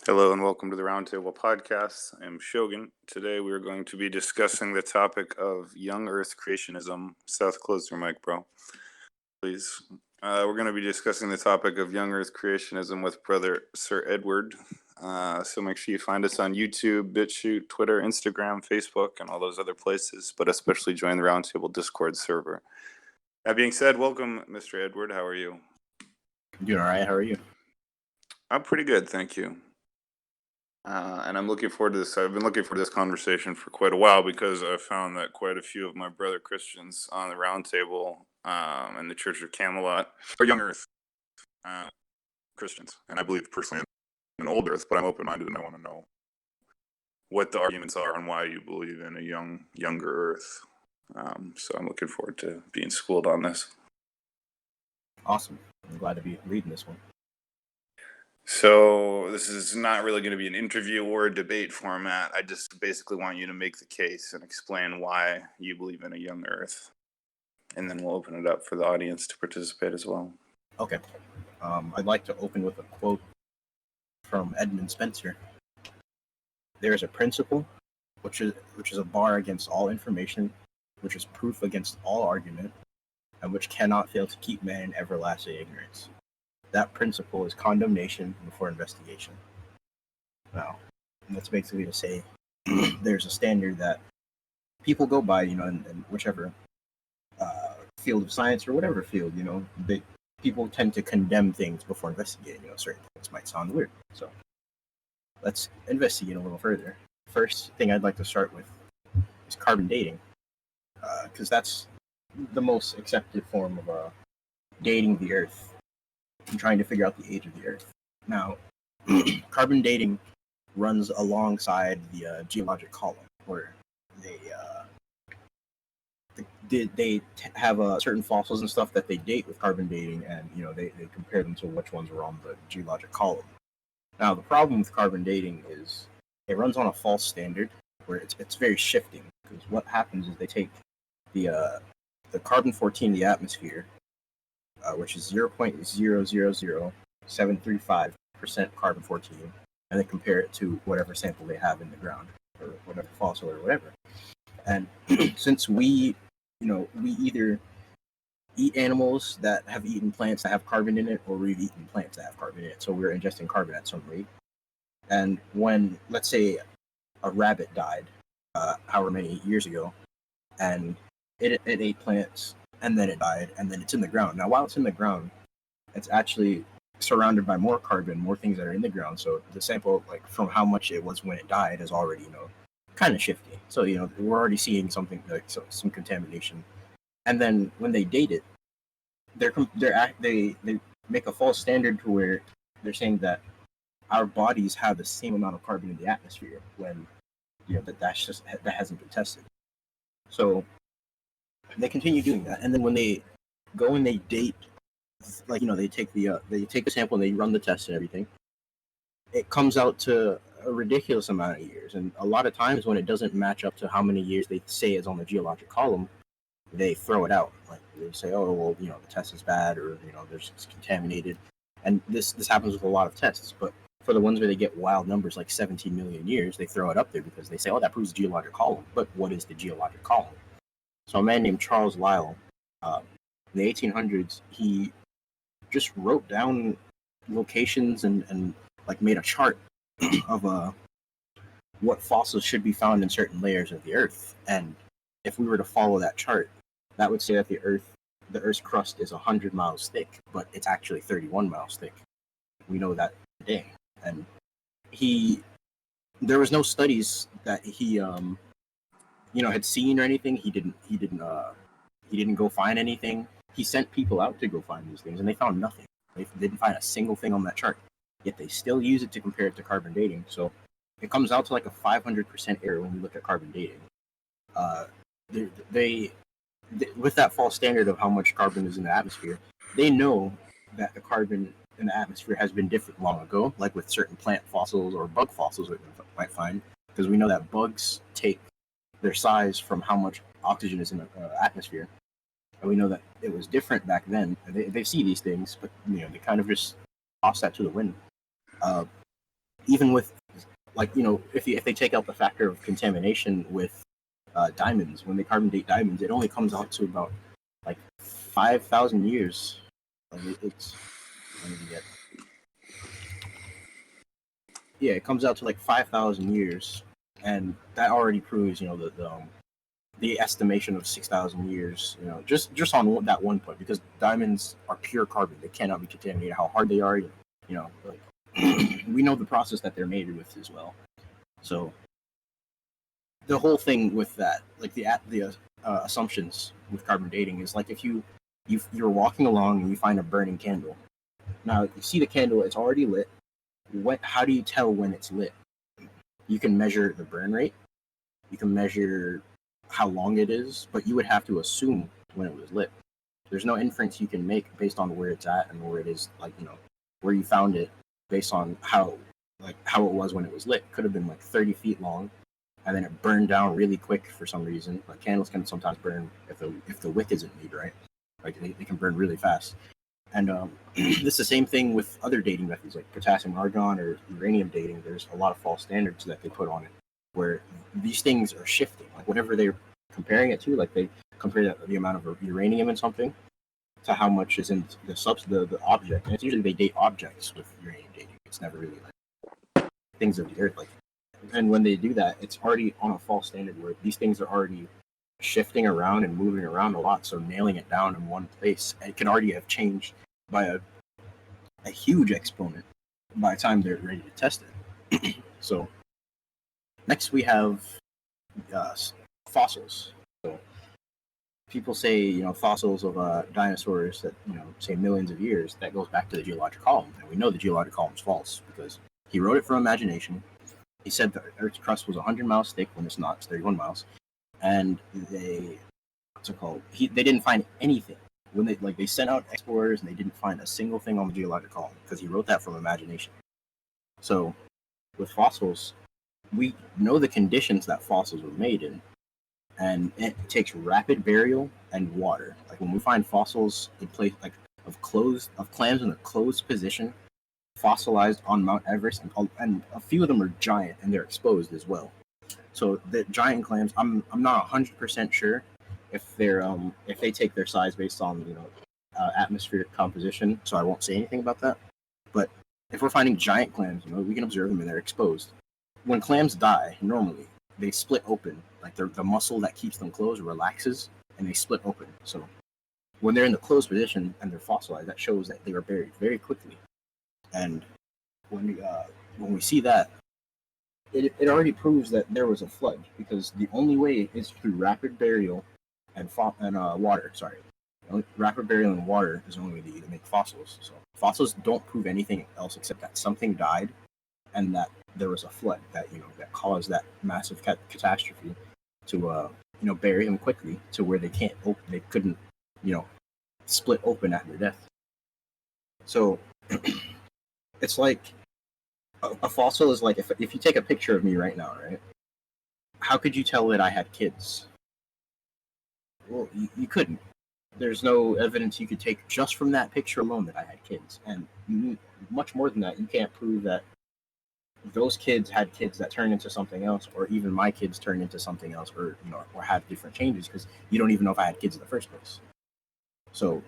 Hello and welcome to the Roundtable Podcast. I'm Shogun. Today we are going to be discussing the topic of young Earth creationism. Seth, close your mic, bro. Please. We're going to be discussing the topic of young Earth creationism with brother Sir Edward. So make sure you find us on YouTube, BitChute, Twitter, Instagram, Facebook, and all those other places, but especially join the Roundtable Discord server. That being said, welcome, Mr. Edward. How are you? Doing all right. How are you? I'm pretty good, thank you. And I'm looking forward to this. I've been looking forward to this conversation for quite a while because I found that quite a few of my brother Christians on the Roundtable in the Church of Camelot are young Earth Christians. And I believe personally in old Earth, but I'm open-minded and I want to know what the arguments are on why you believe in a younger Earth. So I'm looking forward to being schooled on this. Awesome. I'm glad to be leading this one. So this is not really going to be an interview or a debate format. I just basically want you to make the case and explain why you believe in a young Earth. And then we'll open it up for the audience to participate as well. Okay. I'd like to open with a quote from Edmund Spencer. There is a principle which is a bar against all information, which is proof against all argument, and which cannot fail to keep man in everlasting ignorance. That principle is condemnation before investigation. Now, that's basically to say there's a standard that people go by, in whichever field of science or whatever field, people tend to condemn things before investigating. Certain things might sound weird. So let's investigate a little further. First thing I'd like to start with is carbon dating, because that's the most accepted form of dating the Earth and trying to figure out the age of the Earth. Now, carbon dating runs alongside the geologic column, where they have certain fossils and stuff that they date with carbon dating, and they compare them to which ones were on the geologic column. Now, the problem with carbon dating is it runs on a false standard where it's very shifting, because what happens is they take the carbon-14 in the atmosphere, which is 0.000735% carbon-14, and they compare it to whatever sample they have in the ground, or whatever fossil or whatever. And since we either eat animals that have eaten plants that have carbon in it, or we've eaten plants that have carbon in it, so we're ingesting carbon at some rate. And when, let's say, a rabbit died, however many years ago, and it ate plants, and then it died, and then it's in the ground. Now, while it's in the ground, it's actually surrounded by more carbon, more things that are in the ground. So the sample, from how much it was when it died, is already, kind of shifty. So, we're already seeing something like some contamination. And then when they date it, they make a false standard to where they're saying that our bodies have the same amount of carbon in the atmosphere, when that hasn't been tested. So they continue doing that, and then when they go and they date, they take the sample and they run the test and everything, it comes out to a ridiculous amount of years. And a lot of times when it doesn't match up to how many years they say is on the geologic column, they throw it out. Like, they say, oh, well, the test is bad, or it's contaminated. And this happens with a lot of tests, but for the ones where they get wild numbers like 17 million years, they throw it up there because they say, oh, that proves the geologic column. But what is the geologic column? So a man named Charles Lyell, in the 1800s, he just wrote down locations and made a chart of what fossils should be found in certain layers of the Earth. And if we were to follow that chart, that would say that the Earth's crust is 100 miles thick, but it's actually 31 miles thick. We know that today. And there was no studies that he had seen or anything. He didn't go find anything. He sent people out to go find these things, and they found nothing. They didn't find a single thing on that chart. Yet they still use it to compare it to carbon dating. So it comes out to like a 500% error when you look at carbon dating. They with that false standard of how much carbon is in the atmosphere, they know that the carbon in the atmosphere has been different long ago, like with certain plant fossils or bug fossils that we might find, because we know that bugs take their size from how much oxygen is in the atmosphere. And we know that it was different back then. They see these things, but they kind of just toss that to the wind. even with, like, if they take out the factor of contamination with diamonds, when they carbon date diamonds, it only comes out to about like 5,000 years. Like it's let me get yeah, it comes out to like 5,000 years, and that already proves the estimation of 6,000 years. Just on that one point, because diamonds are pure carbon; they cannot be contaminated. How hard they are, like we know the process that they're made with as well. So the whole thing with that, like the assumptions with carbon dating, is like if you're walking along and you find a burning candle. Now you see the candle; it's already lit. How do you tell when it's lit? You can measure the burn rate. You can measure how long it is, but you would have to assume when it was lit. There's no inference you can make based on where it's at and where it is, like, where you found it, based on how it was when it was lit. Could have been like 30 feet long, and then it burned down really quick for some reason. Like candles can sometimes burn if the wick isn't made right. Like they can burn really fast. And this is the same thing with other dating methods like potassium argon or uranium dating. There's a lot of false standards that they put on it, where these things are shifting. Like whatever they're comparing it to, like they compare the amount of uranium in something to how much is in the object. And it's usually they date objects with uranium dating. It's never really like things of the earth. Like, and when they do that, it's already on a false standard where these things are already shifting around and moving around a lot. So nailing it down in one place, it can already have changed by a huge exponent by the time they're ready to test it. So next we have fossils. So people say, fossils of dinosaurs that, say millions of years, that goes back to the geologic column. And we know the geologic column is false because he wrote it from imagination. He said the Earth's crust was 100 miles thick when it's not. It's 31 miles. And they didn't find anything. When they sent out explorers and they didn't find a single thing on the geologic column because he wrote that from imagination. So with fossils, we know the conditions that fossils were made in, and it takes rapid burial and water. Like when we find fossils in place like of clams in a closed position, fossilized on Mount Everest, and a few of them are giant and they're exposed as well. So the giant clams, I'm not 100% sure if they take their size based on atmospheric composition. So I won't say anything about that. But if we're finding giant clams, we can observe them and they're exposed. When clams die, normally they split open. Like the muscle that keeps them closed relaxes and they split open. So when they're in the closed position and they're fossilized, that shows that they were buried very quickly. And when we see that, it already proves that there was a flood, because the only way is through rapid burial and water. Sorry, rapid burial and water is the only way to make fossils. So fossils don't prove anything else except that something died and that there was a flood that caused that massive catastrophe to bury them quickly to where they couldn't split open at their death. So it's like a fossil is like if you take a picture of me right now, right? How could you tell that I had kids? Well, you couldn't. There's no evidence you could take just from that picture alone that I had kids. And much more than that, you can't prove that those kids had kids that turned into something else, or even my kids turned into something else, or have different changes, because you don't even know if I had kids in the first place. So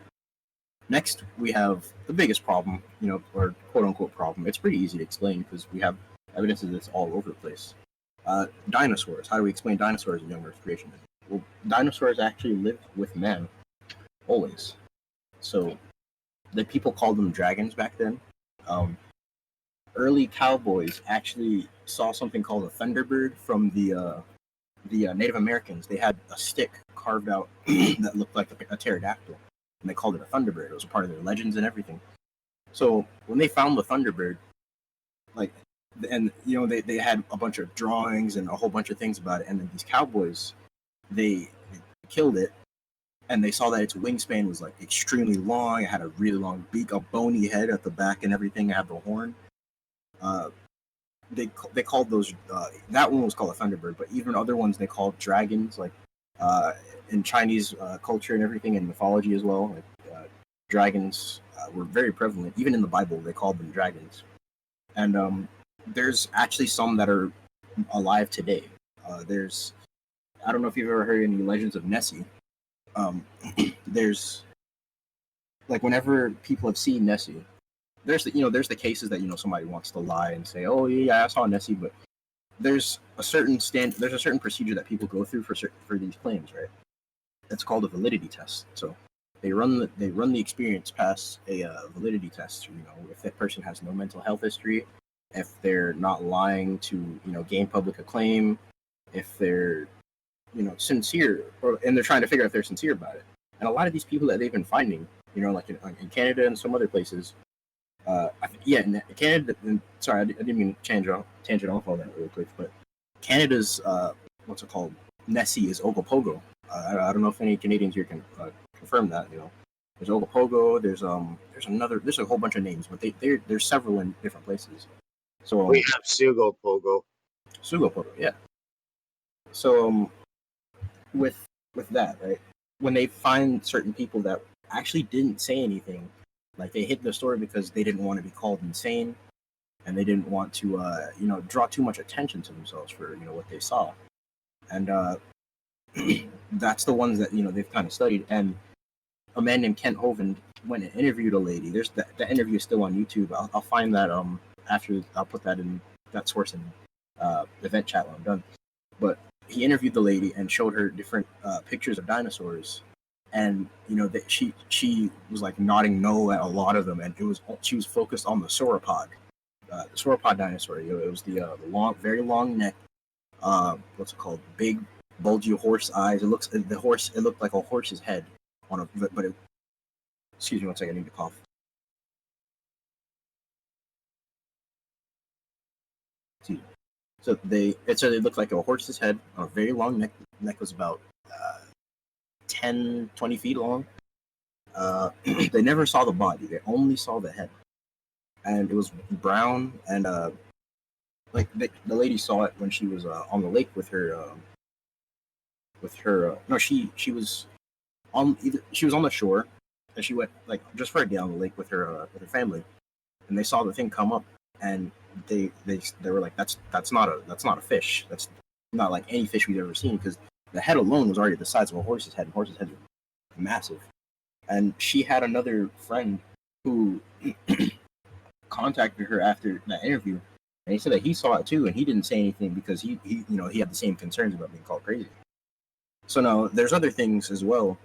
next, we have the biggest problem, or quote-unquote problem. It's pretty easy to explain because we have evidence of this all over the place. Dinosaurs. How do we explain dinosaurs in young Earth creation? Well, dinosaurs actually lived with man, always. So the people called them dragons back then. Early cowboys actually saw something called a thunderbird from the Native Americans. They had a stick carved out that looked like a pterodactyl, and they called it a thunderbird. It was a part of their legends and everything. So when they found the thunderbird, they had a bunch of drawings and a whole bunch of things about it, and then these cowboys, they killed it, and they saw that its wingspan was like extremely long. It had a really long beak, a bony head at the back, and everything. It had the horn. They called those that one was called a thunderbird, but even other ones they called dragons, like in Chinese culture and everything, and mythology as well. Like dragons were very prevalent. Even in the Bible, they called them dragons. And there's actually some that are alive today. There's I don't know if you've ever heard any legends of Nessie. Um, there's like whenever people have seen Nessie, there's the cases that somebody wants to lie and say, oh yeah, I saw Nessie, but there's a certain procedure that people go through for these claims, right? It's called a validity test. So they run the experience past a validity test. If that person has no mental health history, if they're not lying to gain public acclaim, if they're sincere, and they're trying to figure out if they're sincere about it. And a lot of these people that they've been finding, like in Canada and some other places, in Canada. Sorry, I didn't mean to tangent off all that real quick, but Canada's what's it called? Nessie is Ogopogo. I don't know if any Canadians here can confirm that. There's Ogopogo. There's a whole bunch of names, but there's several in different places. So we have Sugopogo. Sugopogo, yeah. So with that, right? When they find certain people that actually didn't say anything, like they hid the story because they didn't want to be called insane, and they didn't want to draw too much attention to themselves for what they saw, and that's the ones that they've kind of studied. And a man named Kent Hovind went and interviewed a lady. There's the interview is still on YouTube. I'll find that after. I'll put that in that source in event chat when I'm done. But he interviewed the lady and showed her different pictures of dinosaurs, and that she was like nodding no at a lot of them, and she was focused on the sauropod, dinosaur. It was the long, very long neck. What's it called? Big, bulgy horse eyes. It looked like a horse's head on a. But it, excuse me one second. I need to cough. So it looked like a horse's head on a very long neck. The neck was about 10, 20 feet long. They never saw the body. They only saw the head. And it was brown. And the lady saw it when she was on the lake with her. She was on the shore, and she went like just further down the lake with her family, and they saw the thing come up, and they were like, that's not a fish. That's not like any fish we've ever seen, because the head alone was already the size of a horse's head, and horses' heads are massive. And she had another friend who contacted her after that interview, and he said that he saw it too, and he didn't say anything because he had the same concerns about being called crazy. So now there's other things as well,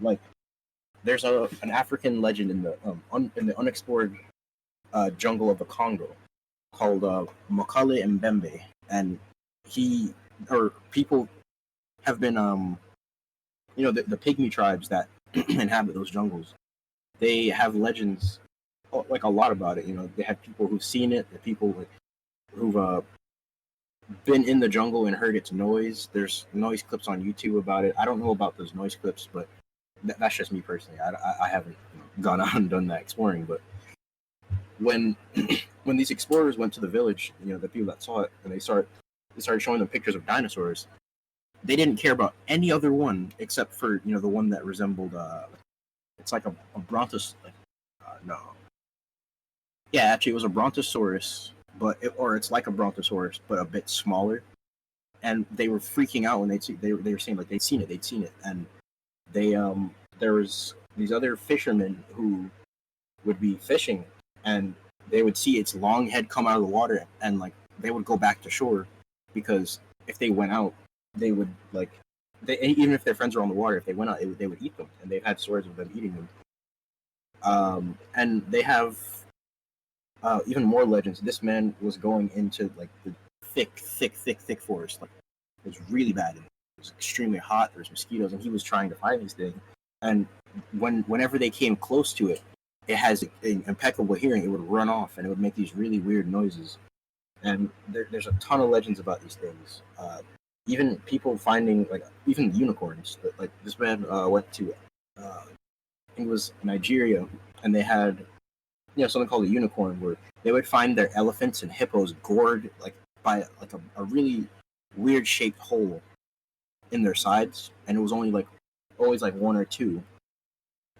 like there's an African legend in the unexplored jungle of the Congo called Mokale Mbembe, and people have been the pygmy tribes that inhabit those jungles. They have legends like a lot about it. They have people who've seen it, the people who've been in the jungle and heard its noise. There's noise clips on YouTube about it. I don't know about those noise clips, but that's just me personally. I haven't gone out and done that exploring. But when these explorers went to the village, the people that saw it, and they started showing them pictures of dinosaurs, they didn't care about any other one except for the one that resembled it's like a brontos. No. Yeah, actually, it was a brontosaurus, it's like a brontosaurus, but a bit smaller. And they were freaking out when they were saying like they'd seen it, and there was these other fishermen who would be fishing, and they would see its long head come out of the water, and like they would go back to shore, because if they went out, they would even if their friends were on the water, if they went out, they would eat them, and they've had stories of them eating them. And they have even more legends. This man was going into like the thick forest. Like it was really bad. It was extremely hot. There was mosquitoes, and he was trying to find these things. And whenever they came close to it, it has an impeccable hearing. It would run off, and it would make these really weird noises. And there's a ton of legends about these things. Even people finding even unicorns. Like this man went to, it was Nigeria, and they had something called a unicorn, where they would find their elephants and hippos gored by a really weird shaped hole in their sides, and it was only always one or two.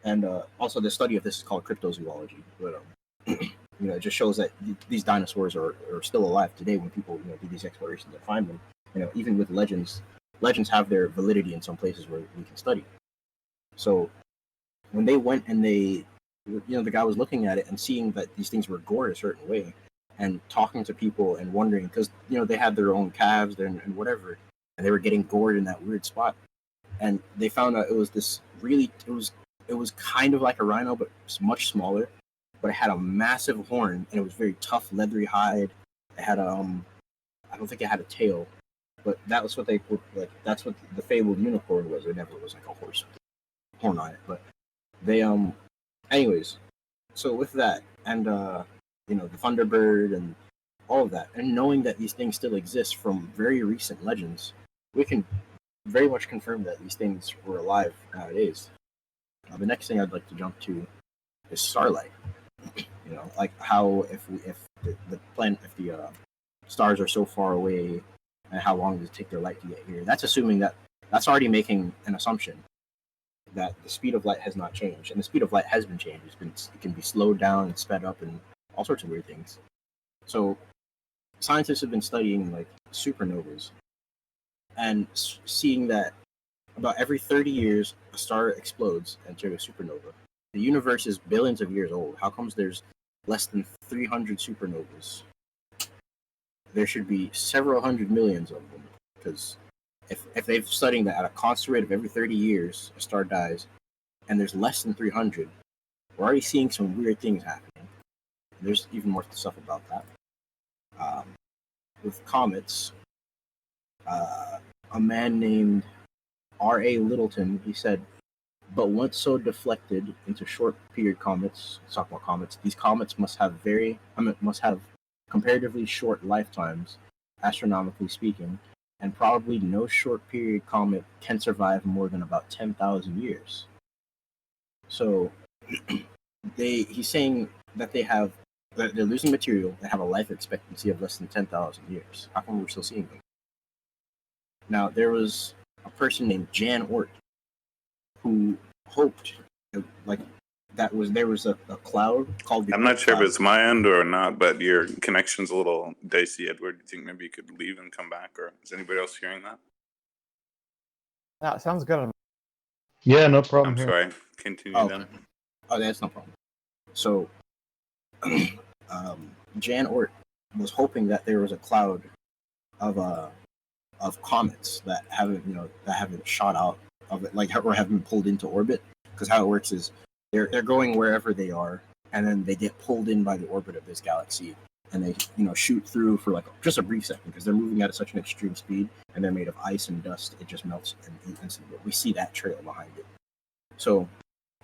And also the study of this is called cryptozoology. But it just shows that these dinosaurs are still alive today when people do these explorations and find them. Even with legends have their validity in some places where we can study. So when they went and the guy was looking at it and seeing that these things were gored a certain way, and talking to people and wondering, because they had their own calves and whatever, and they were getting gored in that weird spot, and they found out it was kind of like a rhino, but it's much smaller, but it had a massive horn, and it was very tough, leathery hide. It had I don't think it had a tail, but that was what they put, like, that's what the fabled unicorn was. It never was like a horse horn on it, but they anyways, so with that, and the Thunderbird and all of that, and knowing that these things still exist from very recent legends, we can very much confirm that these things were alive nowadays. The next thing I'd like to jump to is starlight. Like how if the stars are so far away, and how long does it take their light to get here? That's assuming that's already making an assumption that the speed of light has not changed, and the speed of light has been changed. It can be slowed down and sped up and all sorts of weird things. So scientists have been studying like supernovas and seeing that about every 30 years a star explodes into a supernova. The universe is billions of years old. How comes there's less than 300 supernovas? There should be several hundred millions of them, because if they've studying that at a constant rate of every 30 years a star dies, and there's less than 300, we're already seeing some weird things happening. There's even more stuff about that. With comets, a man named R.A. Littleton, he said, but once so deflected into short period comets, let's talk about comets, these comets must have comparatively short lifetimes, astronomically speaking, and probably no short period comet can survive more than about 10,000 years. So he's saying that they're losing material that have a life expectancy of less than 10,000 years. How come we're still seeing them? Now, there was a person named Jan Ort who hoped, like, there was a cloud called the I'm not sure cloud. if it's my end or not, but your connection's a little dicey, Edward. Do you think maybe you could leave and come back, or is anybody else hearing that? Yeah, it sounds good. Yeah, no problem I'm here. sorry. Continue then. Oh, that's no problem. So, Jan Ort was hoping that there was a cloud of comets that haven't shot out of it, like, or haven't been pulled into orbit. Because how it works is they're going wherever they are, and then they get pulled in by the orbit of this galaxy, and they shoot through for like just a brief second, because they're moving at such an extreme speed, and they're made of ice and dust. It just melts, and we see that trail behind it. So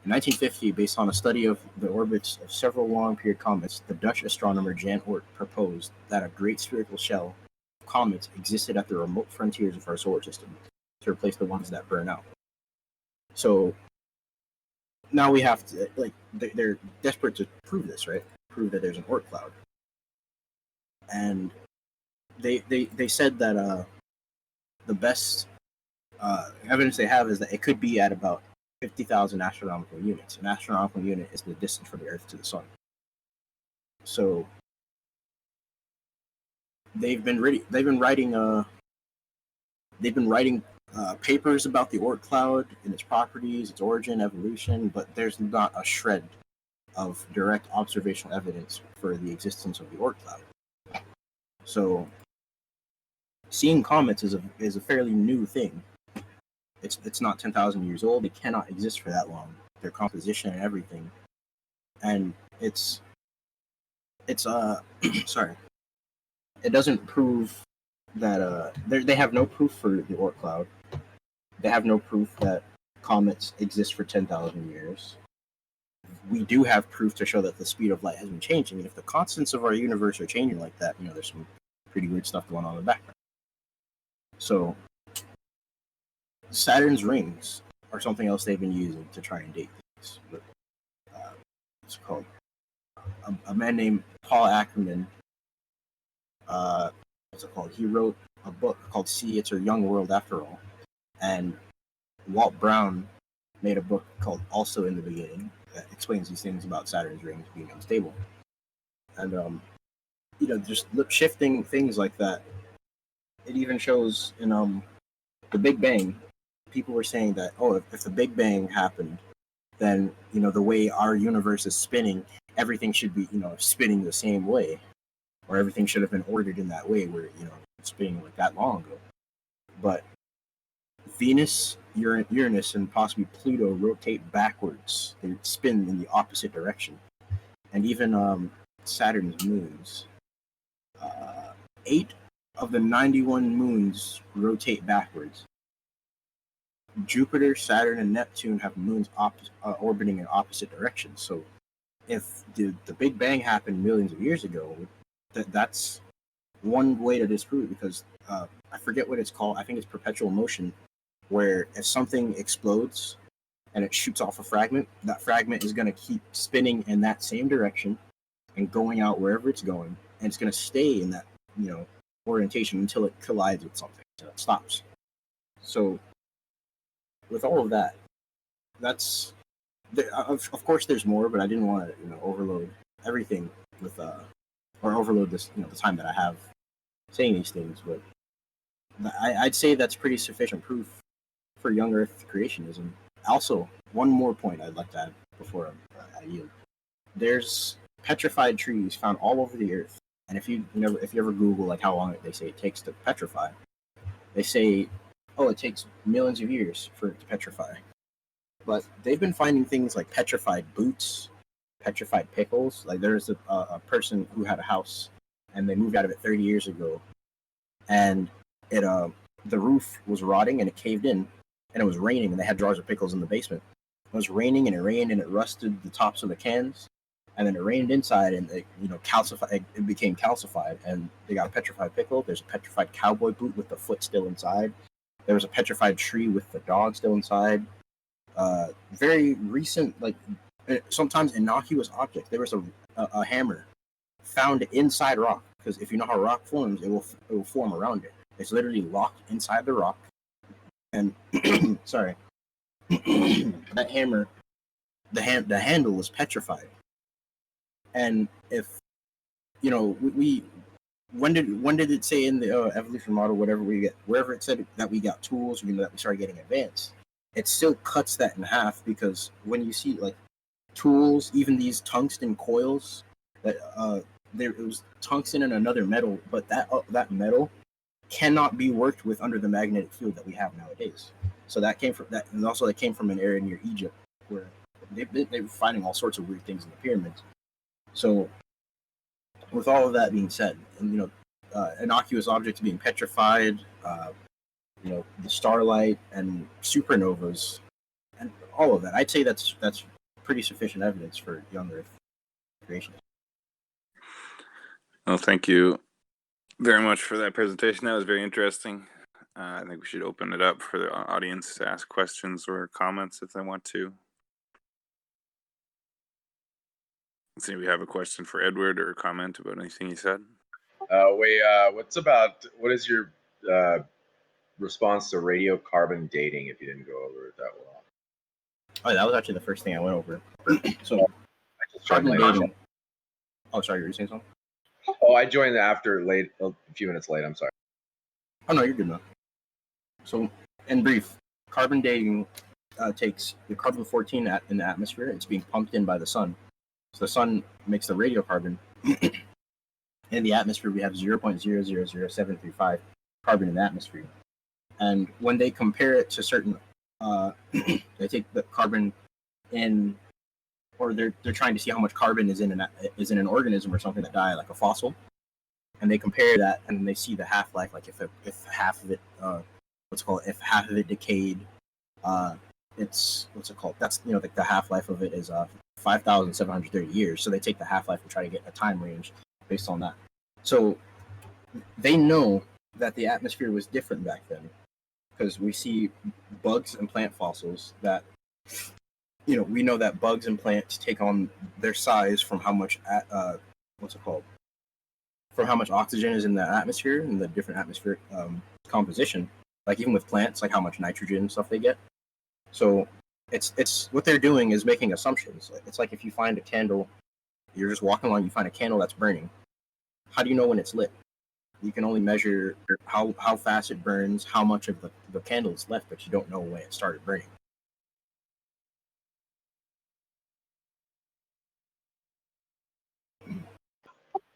in 1950, based on a study of the orbits of several long-period comets, the Dutch astronomer Jan Ort proposed that a great spherical shell of comets existed at the remote frontiers of our solar system to replace the ones that burn out. So now we have to, like, they're desperate to prove this, right? Prove that there's an Oort cloud. And they said that the best evidence they have is that it could be at about 50,000 astronomical units. An astronomical unit is the distance from the Earth to the Sun. So they've been writing papers about the Oort cloud and its properties, its origin, evolution, but there's not a shred of direct observational evidence for the existence of the Oort cloud. So seeing comets is a fairly new thing. It's not 10,000 years old. They cannot exist for that long. Their composition and everything, and it's sorry, it doesn't prove that they have no proof for the Oort cloud. They have no proof that comets exist for 10,000 years. We do have proof to show that the speed of light has been changing, and if the constants of our universe are changing like that, there's some pretty weird stuff going on in the background. So Saturn's rings are something else they've been using to try and date things. But, what's it called? A man named Paul Ackerman, what's it called? He wrote a book called "See, It's a Young World After All," and Walt Brown made a book called "Also in the Beginning" that explains these things about Saturn's rings being unstable. and just shifting things like that. It even shows in the Big Bang. People were saying that, oh, if the Big Bang happened, then the way our universe is spinning, everything should be spinning the same way, or everything should have been ordered in that way where it's spinning like that long ago. But Venus, Uranus, and possibly Pluto rotate backwards. They spin in the opposite direction, and even Saturn's moons. 8 of the 91 moons rotate backwards. Jupiter, Saturn, and Neptune have moons orbiting in opposite directions. So, if the Big Bang happened millions of years ago, that's one way to disprove it, because I forget what it's called. I think it's perpetual motion, where if something explodes and it shoots off a fragment, that fragment is going to keep spinning in that same direction and going out wherever it's going, and it's going to stay in that orientation until it collides with something, until it stops. So with all of that, that's of course there's more, but I didn't want to overload everything with or overload this the time that I have saying these things. But I'd say that's pretty sufficient proof for young Earth creationism. Also, one more point I'd like to add before I yield. There's petrified trees found all over the Earth, and if you ever Google like how long they say it takes to petrify, they say, oh, it takes millions of years for it to petrify. But they've been finding things like petrified boots, petrified pickles. Like there's a person who had a house, and they moved out of it 30 years ago, and the roof was rotting and it caved in, and it was raining, and they had jars of pickles in the basement. It was raining and it rained and it rusted the tops of the cans, and then it rained inside and it calcified. It became calcified, and they got a petrified pickle. There's a petrified cowboy boot with the foot still inside. There was a petrified tree with the dog still inside. Very recent, like sometimes innocuous objects. There was a hammer found inside rock, because if you know how rock forms, it will form around it. It's literally locked inside the rock. And sorry, that hammer, the handle was petrified. And if we when did it say in the evolution model, wherever it said that we got tools, that we started getting advanced, it still cuts that in half, because when you see like tools, even these tungsten coils, that it was tungsten and another metal, but that metal cannot be worked with under the magnetic field that we have nowadays. So that came from that, and also that came from an area near Egypt where they were finding all sorts of weird things in the pyramids. So, with all of that being said, and innocuous objects being petrified, the starlight and supernovas, and all of that, I'd say that's pretty sufficient evidence for young Earth creation. Well, thank you very much for that presentation. That was very interesting. I think we should open it up for the audience to ask questions or comments if they want to. Let's see if we have a question for Edward or a comment about anything he said. What is your response to radiocarbon dating, if you didn't go over it that well? Oh, that was actually the first thing I went over. So, I just joined carbon late. dating. Oh, sorry, you were saying something? Oh, I joined a few minutes late. I'm sorry. Oh, no, you're good now. So, in brief, carbon dating takes the carbon-14 in the atmosphere. It's being pumped in by the sun. So the sun makes the radiocarbon. In the atmosphere, we have 0.000735 carbon in the atmosphere. And when they compare it to certain, they take the carbon in, or they're trying to see how much carbon is in an organism or something that died, like a fossil, and they compare that, and they see the half-life, like if half of it, if half of it decayed, it's that's like the half-life of it is 5,730 years. So they take the half-life and try to get a time range based on that. So they know that the atmosphere was different back then, because we see bugs and plant fossils that, we know that bugs and plants take on their size from how much from how much oxygen is in the atmosphere and the different atmospheric composition. Like even with plants, like how much nitrogen and stuff they get. So it's what they're doing is making assumptions. It's like if you find a candle You're just walking along, you find a candle that's burning. How do you know when it's lit? You can only measure how fast it burns, how much of the candle is left, but you don't know when it started burning.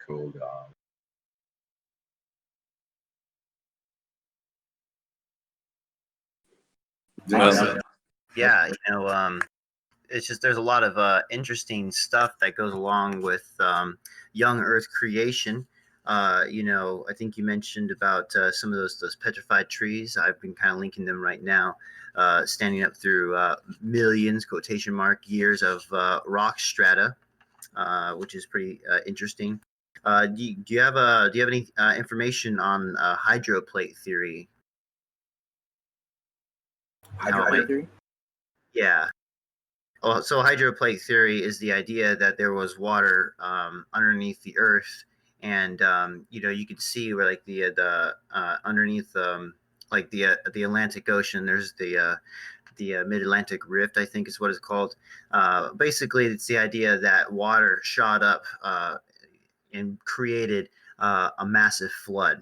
Cool dog. Awesome. Yeah, it's just there's a lot of interesting stuff that goes along with young Earth creation. I think you mentioned about some of those petrified trees. I've been kind of linking them right now, standing up through millions (quotation mark) years of rock strata, which is pretty interesting. Do you have any information on hydroplate theory? Hydroplate theory? Yeah. Well, so hydroplate theory is the idea that there was water underneath the Earth, and you can see where like the underneath like the Atlantic Ocean, there's the Mid-Atlantic Rift, I think is what it's called. Basically, it's the idea that water shot up and created a massive flood,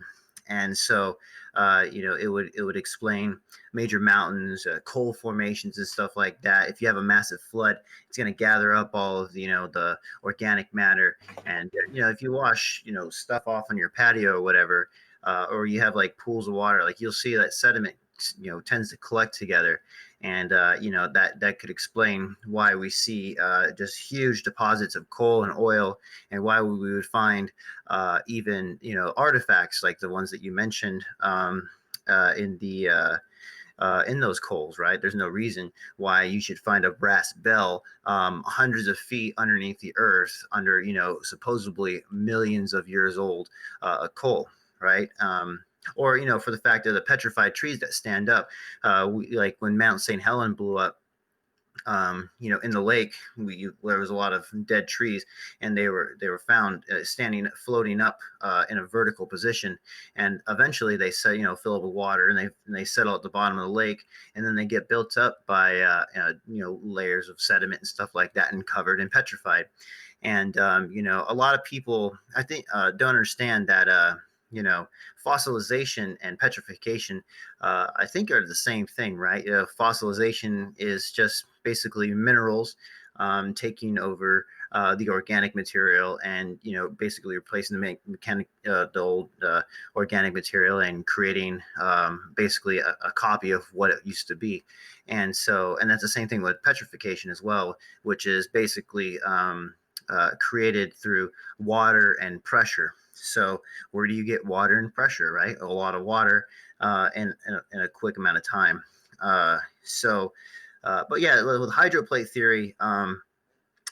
and so it would explain major mountains, coal formations, and stuff like that. If you have a massive flood, it's going to gather up all of the organic matter, and if you wash stuff off on your patio or whatever, or you have like pools of water, like you'll see that sediment tends to collect together, and that could explain why we see just huge deposits of coal and oil, and why we would find even artifacts like the ones that you mentioned in those coals, right? There's no reason why you should find a brass bell hundreds of feet underneath the earth, under supposedly millions of years old coal, right? Or for the fact of the petrified trees that stand up, like when Mount St. Helen blew up, in the lake, there was a lot of dead trees, and they were found floating up in a vertical position, and eventually they fill up with water, and they settle at the bottom of the lake, and then they get built up by layers of sediment and stuff like that, and covered and petrified. And a lot of people, I think, don't understand that fossilization and petrification, I think, are the same thing, right? Fossilization is just basically minerals taking over the organic material, and basically replacing the old organic material, and creating basically a copy of what it used to be. And that's the same thing with petrification as well, which is basically created through water and pressure. So where do you get water and pressure, right? A lot of water in a quick amount of time. But yeah, with hydroplate theory,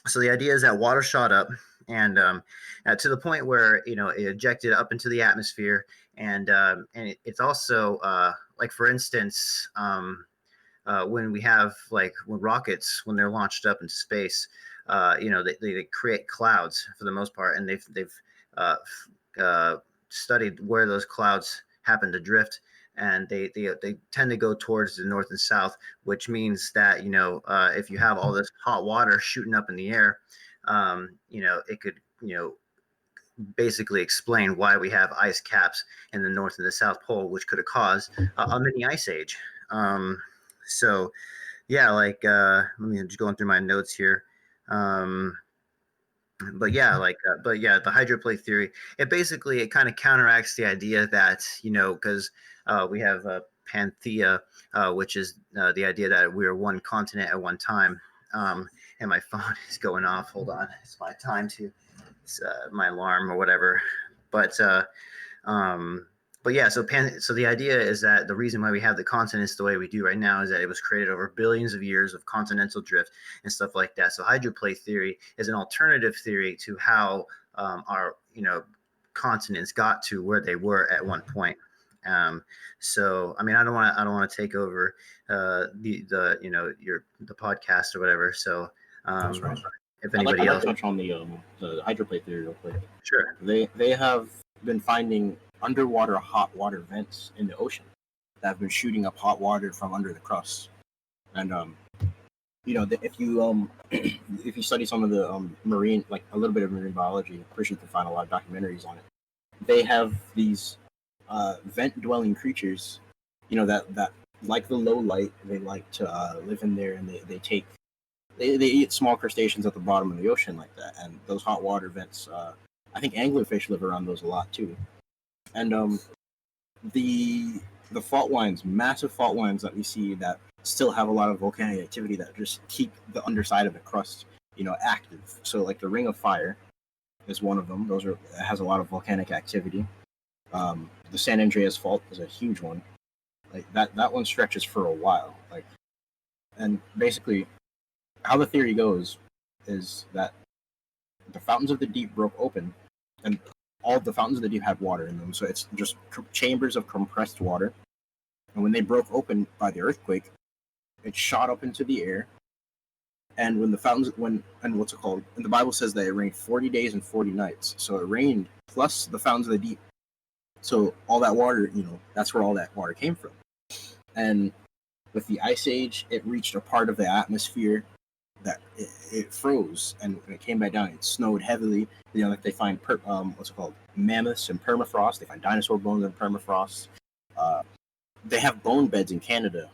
so the idea is that water shot up, and to the point where it ejected up into the atmosphere, and it's also like, for instance, when we have, like, when rockets, when they're launched up into space, they create clouds for the most part, and they've uh, studied where those clouds happen to drift, and they tend to go towards the north and south, which means that if you have all this hot water shooting up in the air, it could basically explain why we have ice caps in the North and the South Pole, which could have caused a mini ice age. So yeah, like, let me just going through my notes here. But yeah, the hydroplate theory, it kind of counteracts the idea that because we have panthea, which is the idea that we are one continent at one time. And my phone is going off. Hold on, it's my time to my alarm or whatever. But um, but yeah, so the idea is that the reason why we have the continents the way we do right now is that it was created over billions of years of continental drift and stuff like that. So hydroplate theory is an alternative theory to how our continents got to where they were at one point. So I mean, I don't want to take over the podcast or whatever. So That's right. if I'd like anybody to else, touch on the hydroplate theory real quick. sure. They have been finding underwater hot water vents in the ocean that have been shooting up hot water from under the crust, and if you if you study some of the marine, like a little bit of marine biology, I'm pretty sure you can find a lot of documentaries on it. They have these vent dwelling creatures, that like the low light, they like to live in there, and they eat small crustaceans at the bottom of the ocean like that. And those hot water vents, I think anglerfish live around those a lot too. And the the fault lines, massive fault lines that we see that still have a lot of volcanic activity that just keep the underside of the crust, active. So like the Ring of Fire is one of them. It has a lot of volcanic activity. The San Andreas Fault is a huge one. Like that one stretches for a while. Like, and basically, how the theory goes is that the fountains of the deep broke open, and all of the fountains of the deep had water in them. So it's just chambers of compressed water. And when they broke open by the earthquake, it shot up into the air. And when the fountains, and what's it called? And the Bible says that it rained 40 days and 40 nights. So it rained plus the fountains of the deep. So all that water, that's where all that water came from. And with the Ice Age, it reached a part of the atmosphere that it froze, and when it came back down, it snowed heavily. Like they find what's it called, mammoths in permafrost. They find dinosaur bones in permafrost. They have bone beds in Canada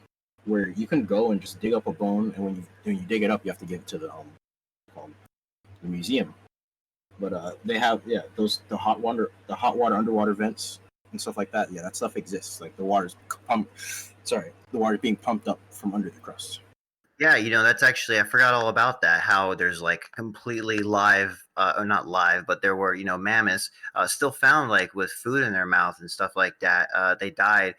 where you can go and just dig up a bone, and when you dig it up, you have to give it to the museum. But they have the hot water underwater vents and stuff like that. Yeah, that stuff exists. Like the water's being pumped up from under the crust. Yeah, that's actually, I forgot all about that. How there's like completely live, or not live, but there were, mammoths still found like with food in their mouth and stuff like that. They died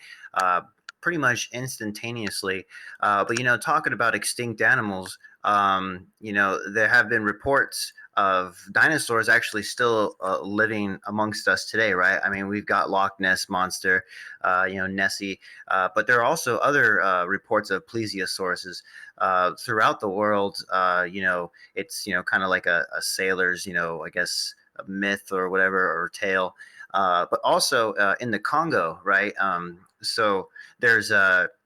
pretty much instantaneously. But, talking about extinct animals, there have been reports of dinosaurs actually still living amongst us today, right? I mean, we've got Loch Ness monster, Nessie, but there are also other reports of plesiosauruses throughout the world. It's kind of like a sailor's, I guess, a myth or whatever, or tale. But also in the Congo, right? So there's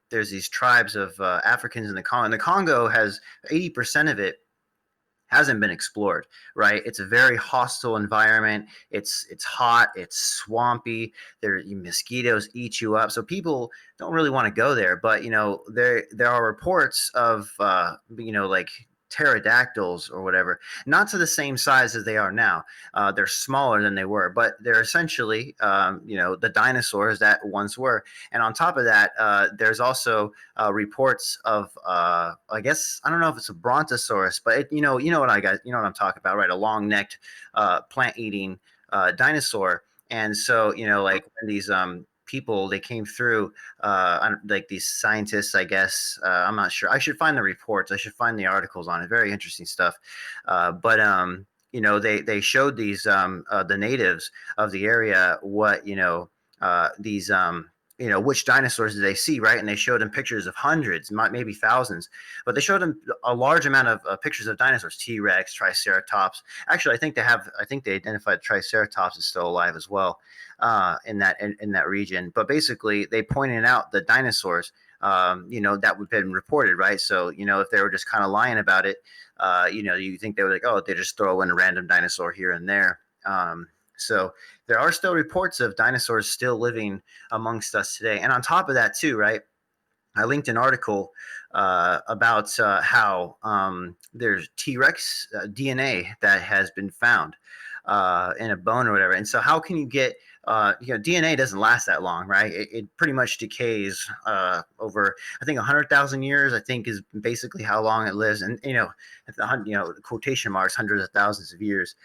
these tribes of Africans in the Congo. And the Congo has 80% of it hasn't been explored, right? It's a very hostile environment. It's hot, it's swampy. Mosquitoes eat you up, so people don't really want to go there. But there are reports of like pterodactyls or whatever, not to the same size as they are now. They're smaller than they were, but they're essentially the dinosaurs that once were. And on top of that, there's also reports of I guess, I don't know if it's a brontosaurus, but you know what I'm talking about, right? A long-necked plant-eating dinosaur. And so like when these people, they came through, like these scientists, I guess, I'm not sure, I should find the reports, I should find the articles on it, very interesting stuff. But they showed these the natives of the area what these which dinosaurs did they see, right? And they showed them pictures of hundreds, maybe thousands, but they showed them a large amount of pictures of dinosaurs: T-Rex, Triceratops. Actually, I think they identified Triceratops is still alive as well in that region. But basically, they pointed out the dinosaurs, that would have been reported, right? So if they were just kind of lying about it, you think they were like, oh, they just throw in a random dinosaur here and there. So there are still reports of dinosaurs still living amongst us today. And on top of that too, right, I linked an article about how there's T-Rex DNA that has been found in a bone or whatever. And so how can you get DNA doesn't last that long, right? It pretty much decays over, I think, 100,000 years, I think, is basically how long it lives. And quotation marks, hundreds of thousands of years.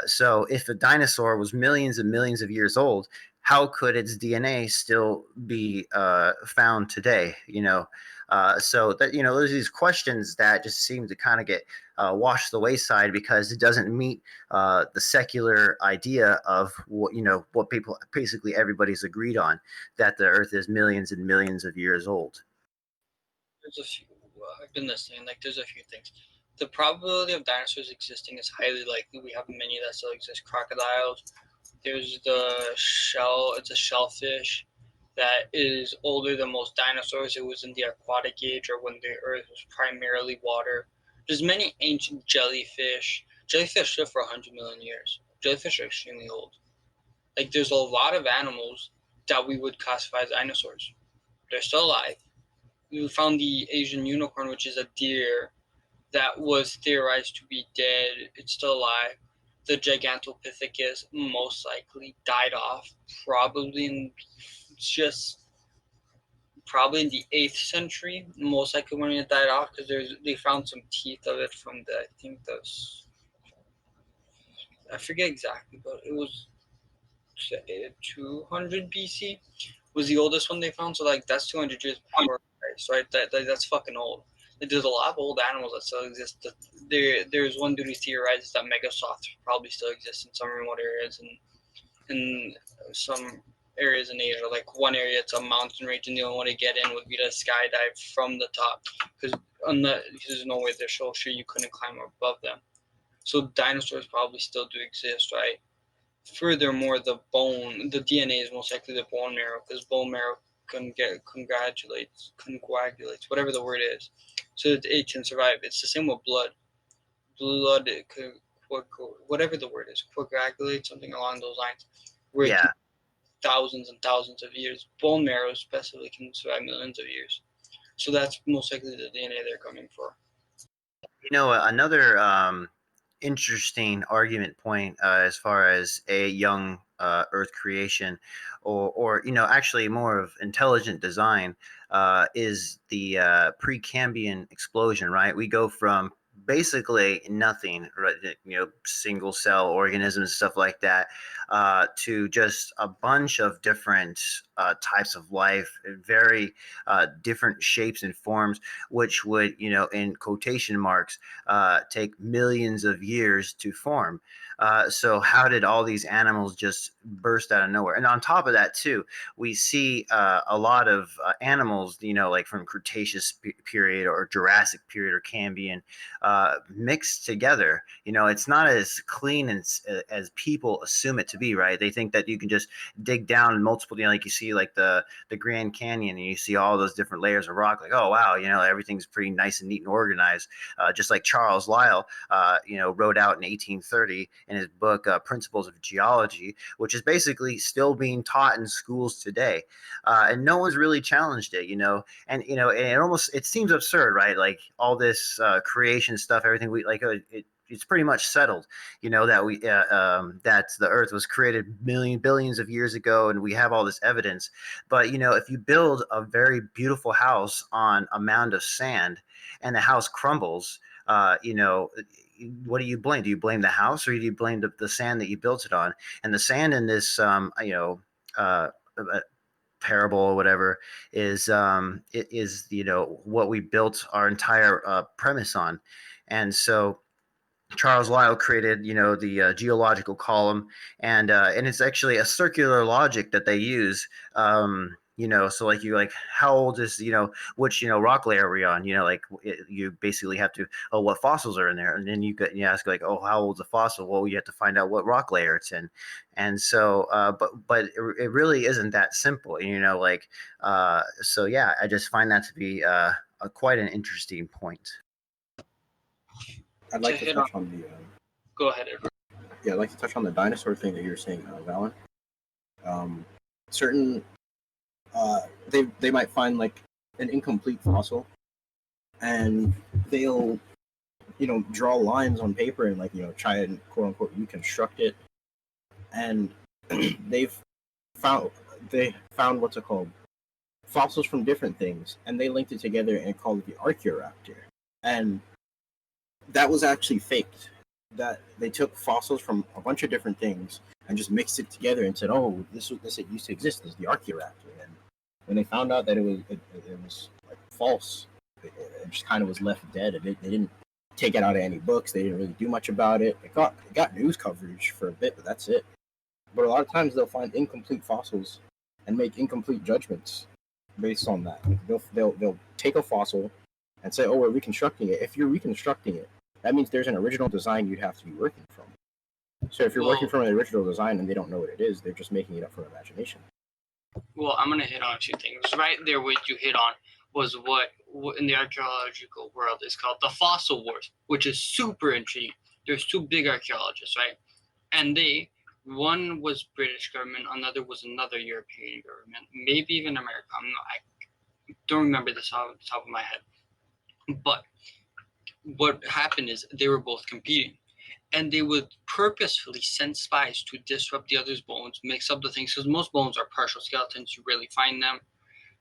So if a dinosaur was millions and millions of years old, how could its DNA still be found today? So that there's these questions that just seem to kind of get washed the wayside because it doesn't meet the secular idea of what people, basically everybody's agreed on, that the Earth is millions and millions of years old. There's a few. I've been listening. Like, there's a few things. The probability of dinosaurs existing is highly likely. We have many that still exist. Crocodiles. There's the shell. It's a shellfish. that is older than most dinosaurs. It was in the aquatic age, or when the Earth was primarily water. There's many ancient jellyfish. Jellyfish live for 100 million years. Jellyfish are extremely old. Like, there's a lot of animals that we would classify as dinosaurs. They're still alive. We found the Asian unicorn, which is a deer that was theorized to be dead. It's still alive. The Gigantopithecus most likely died off, probably in the 8th century, most likely when it died off, because they found some teeth of it from I forget exactly, but it was 200 BC was the oldest one they found. So like that's 200 years before Christ, right? That's fucking old. Like, there's a lot of old animals that still exist. There's one dude who theorizes that megasauks probably still exist in some remote areas and in some areas in Asia. Like, one area, it's a mountain range, and the only way to get in would be to skydive from the top, because there's no way they're so sure you couldn't climb above them. So dinosaurs probably still do exist, right? Furthermore, the DNA is most likely the bone marrow, because bone marrow coagulates, whatever the word is, so that it can survive. It's the same with blood. Blood, whatever the word is, coagulates, something along those lines, where it can thousands and thousands of years. Bone marrow especially can survive millions of years. So that's most likely the DNA they're coming for. Another interesting argument point as far as a young Earth creation, or actually more of intelligent design, is the Precambrian explosion. Right, we go from basically nothing, right, single cell organisms, stuff like that, to just a bunch of different types of life, very different shapes and forms, which would, in quotation marks, take millions of years to form. So how did all these animals just burst out of nowhere? And on top of that, too, we see a lot of animals, like from Cretaceous period or Jurassic period or Cambrian, mixed together. It's not as clean as people assume it to be, right? They think that you can just dig down multiple, like you see like the Grand Canyon, and you see all those different layers of rock, like, oh wow, everything's pretty nice and neat and organized, just like Charles Lyell wrote out in 1830 in his book Principles of Geology, which is basically still being taught in schools today, and no one's really challenged it. And it seems absurd, right? Like, all this creation stuff, everything we like, it's pretty much settled, that the Earth was created billions of years ago, and we have all this evidence. But if you build a very beautiful house on a mound of sand and the house crumbles, what do you blame? Do you blame the house, or do you blame the sand that you built it on? And the sand in this, parable or whatever is what we built our entire premise on. And so Charles Lyell created, the geological column, and it's actually a circular logic that they use. So like how old is, which rock layer are we on? You basically have to, oh, what fossils are in there, and then you ask, like, oh, how old's a fossil? Well, you have to find out what rock layer it's in. And so but it really isn't that simple, so yeah, I just find that to be quite an interesting point. I'd like to touch on the. Go ahead, Edward. Yeah, I'd like to touch on the dinosaur thing that you were saying, Valen. Certain, they might find like an incomplete fossil, and they'll, draw lines on paper and, like, try and quote unquote reconstruct it, and they found what's it called, fossils from different things, and they linked it together and called it the Archaeoraptor, and that was actually faked. That they took fossils from a bunch of different things and just mixed it together and said, "Oh, this it used to exist. This is the Archaeoraptor." And when they found out that it was like false, it just kind of was left dead. They didn't take it out of any books. They didn't really do much about it. It got news coverage for a bit, but that's it. But a lot of times they'll find incomplete fossils and make incomplete judgments based on that. They'll take a fossil and say, "Oh, we're reconstructing it." If you're reconstructing it, that means there's an original design you'd have to be working from. So if you're working from an original design and they don't know what it is, they're just making it up from imagination. Well, I'm gonna hit on a few things. Right there, what you hit on was what in the archaeological world is called the fossil wars, which is super intriguing. There's two big archaeologists, right? And one was British government, another was another European government, maybe even America. I don't remember this off the top of my head. But what happened is they were both competing. And they would purposefully send spies to disrupt the other's bones, mix up the things, because most bones are partial skeletons. You rarely find them.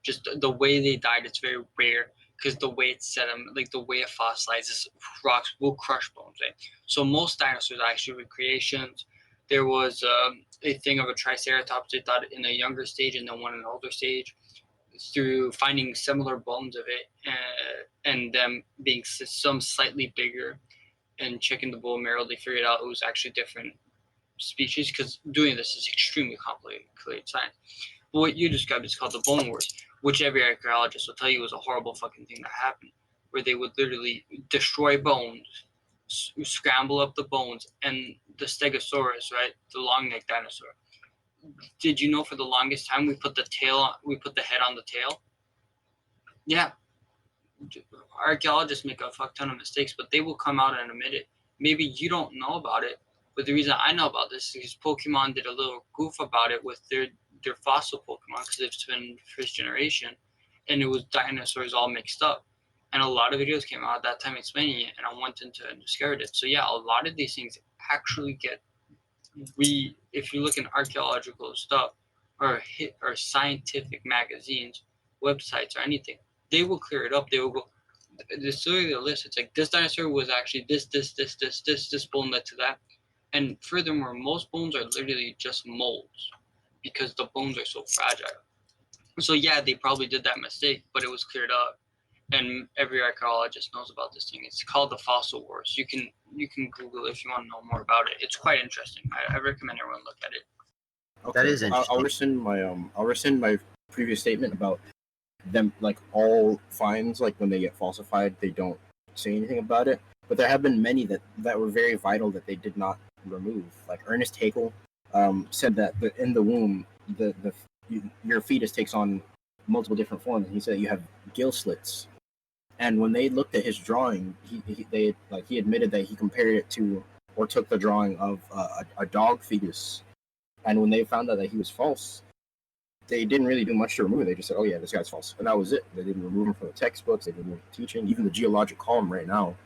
Just the way they died, it's very rare because the way it's set them, like the way it fossilizes, rocks will crush bones. Right? So most dinosaurs are actually recreations. There was a thing of a triceratops. They thought in a younger stage and then one in an older stage. Through finding similar bones of it and them being some slightly bigger and checking the bone marrow, they figured out it was actually different species because doing this is extremely complicated science. But what you described is called the bone wars, which every archaeologist will tell you was a horrible fucking thing that happened, where they would literally destroy bones, scramble up the bones, and the Stegosaurus, right, the long neck dinosaur. Did you know for the longest time we put the head on the tail? Yeah, archaeologists make a fuck ton of mistakes, but they will come out and admit it. Maybe you don't know about it, but the reason I know about this is Pokemon did a little goof about it with their fossil Pokemon because it's been first generation, and it was dinosaurs all mixed up. And a lot of videos came out at that time explaining it, and I went into and discovered it. So yeah, a lot of these things actually get if you look in archaeological stuff or scientific magazines, websites, or anything, they will clear it up. They will go, this literally a list. It's like this dinosaur was actually this bone led to that. And furthermore, most bones are literally just molds because the bones are so fragile. So yeah, they probably did that mistake, but it was cleared up. And every archaeologist knows about this thing. It's called the fossil wars. You can Google it if you want to know more about it. It's quite interesting. I recommend everyone look at it. Okay, That is I'll interesting. I'll rescind my previous statement about them, like all finds, like when they get falsified, they don't say anything about it. But there have been many that were very vital that they did not remove. Like Ernest Haeckel said that in the womb, your fetus takes on multiple different forms. He said you have gill slits, and when they looked at his drawing, he admitted that he compared it to or took the drawing of a dog fetus. And when they found out that he was false, they didn't really do much to remove it. They just said, "Oh yeah, this guy's false," and that was it. They didn't remove him from the textbooks. They didn't remove the teaching. Even the geologic column right now,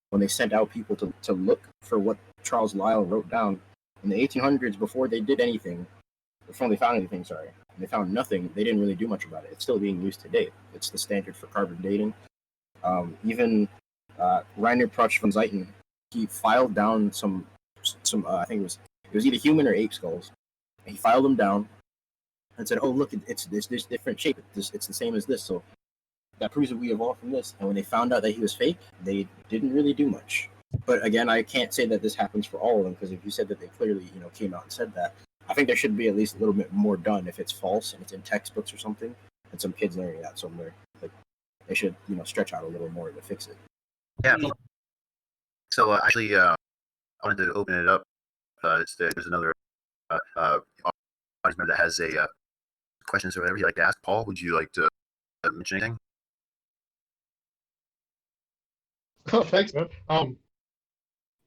when they sent out people to look for what Charles Lyell wrote down in the 1800s, before they did anything, before they found anything, sorry, and they found nothing. They didn't really do much about it. It's still being used today. It's the standard for carbon dating. Even Rainer Protsch von Zeiten, he filed down some I think it was either human or ape skulls. He filed them down and said, "Oh, look, it's this different shape. It's the same as this." So that proves that we evolved from this. And when they found out that he was fake, they didn't really do much. But again, I can't say that this happens for all of them, because if you said that they clearly, came out and said that, I think there should be at least a little bit more done if it's false and it's in textbooks or something, and some kids learning that somewhere. Like they should, stretch out a little more to fix it. Yeah. So actually, I wanted to open it up. There's another audience member that has a questions or whatever you'd like to ask. Paul, would you like to mention anything? Oh, thanks, man.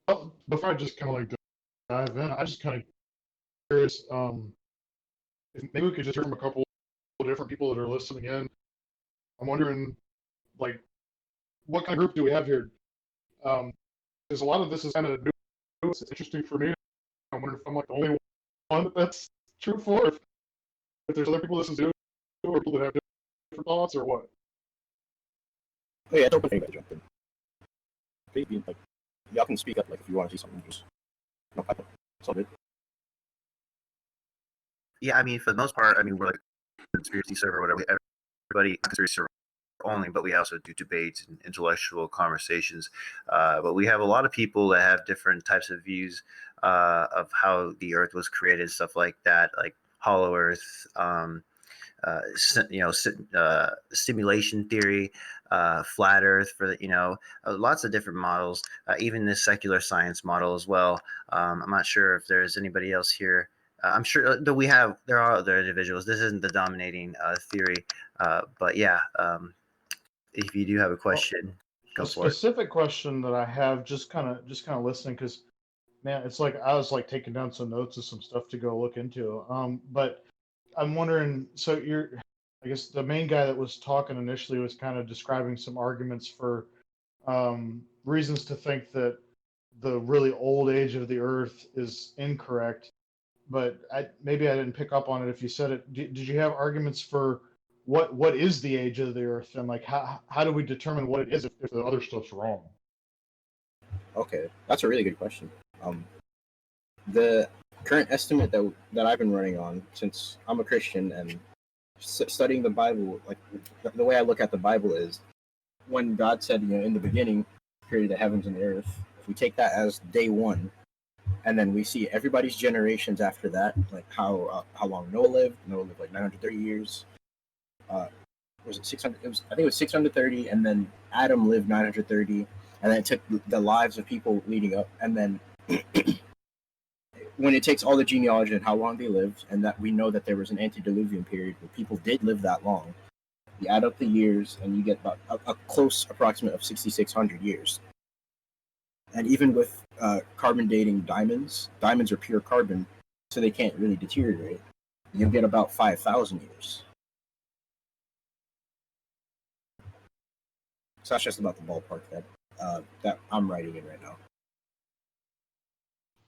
Well, before I just kind of like dive in, I just kind of curious. If maybe we could just hear from a couple of different people that are listening in. I'm wondering, like, what kind of group do we have here? Because a lot of this is kind of new. It's interesting for me. I'm wondering if I'm like the only one that's true for. If there's other people listening to it, or people that have different thoughts, or what. Oh yeah, it's open for anybody to jump in. Maybe, like, y'all can speak up, like, if you want to see something, just it's all good. Yeah, I mean, for the most part, I mean, we're like a conspiracy server, or whatever. Everybody conspiracy server only, but we also do debates and intellectual conversations. But we have a lot of people that have different types of views of how the Earth was created, stuff like that, like Hollow Earth, simulation theory, flat Earth for lots of different models, even this secular science model as well. I'm not sure if there's anybody else here I'm sure that there are other individuals. This isn't the dominating theory, but yeah. If you do have a question, go A for it. specific question that I have, just kind of listening, because man, it's like I was like taking down some notes of some stuff to go look into. But I'm wondering, so I guess the main guy that was talking initially was kind of describing some arguments for reasons to think that the really old age of the Earth is incorrect. But maybe I didn't pick up on it if you said it. Did you have arguments for what is the age of the Earth, and like how do we determine what it is if the other stuff's wrong? Okay, that's a really good question. The current estimate that I've been running on, since I'm a Christian and studying the Bible, like the way I look at the Bible is when God said, in the beginning, created the heavens and the earth. If we take that as day one, and then we see everybody's generations after that, like how long Noah lived. Noah lived like 930 years. Was it 600? I think it was 630, and then Adam lived 930, and then it took the lives of people leading up, and then when it takes all the genealogy and how long they lived, and that we know that there was an antediluvian period where people did live that long, you add up the years, and you get about a close approximate of 6,600 years. And even with carbon dating diamonds are pure carbon, so they can't really deteriorate. You'll get about 5,000 years. So that's just about the ballpark that I'm writing in right now.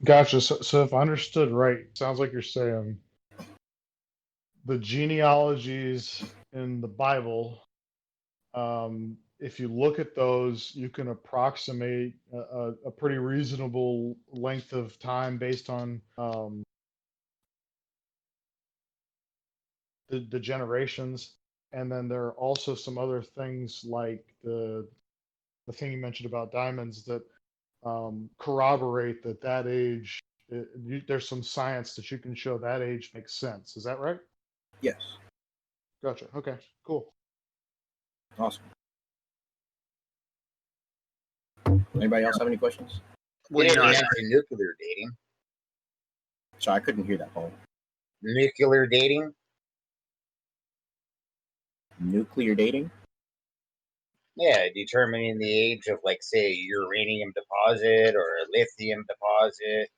Gotcha. So if I understood right, sounds like you're saying the genealogies in the Bible, if you look at those, you can approximate a pretty reasonable length of time based on the generations. And then there are also some other things like the thing you mentioned about diamonds that corroborate that age. There's some science that you can show that age makes sense. Is that right? Yes. Gotcha. Okay. Cool. Awesome. Anybody else have any questions? Well, Didn't answer nuclear dating. Sorry, I couldn't hear that, Paul. Nuclear dating? Nuclear dating? Yeah, determining the age of, like, say, a uranium deposit or a lithium deposit.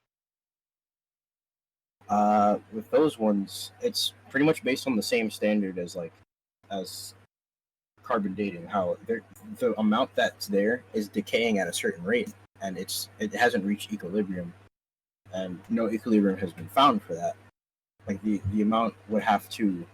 With those ones, it's pretty much based on the same standard as carbon dating. How the amount that's there is decaying at a certain rate, and it hasn't reached equilibrium, and no equilibrium has been found for that. Like the amount would have to,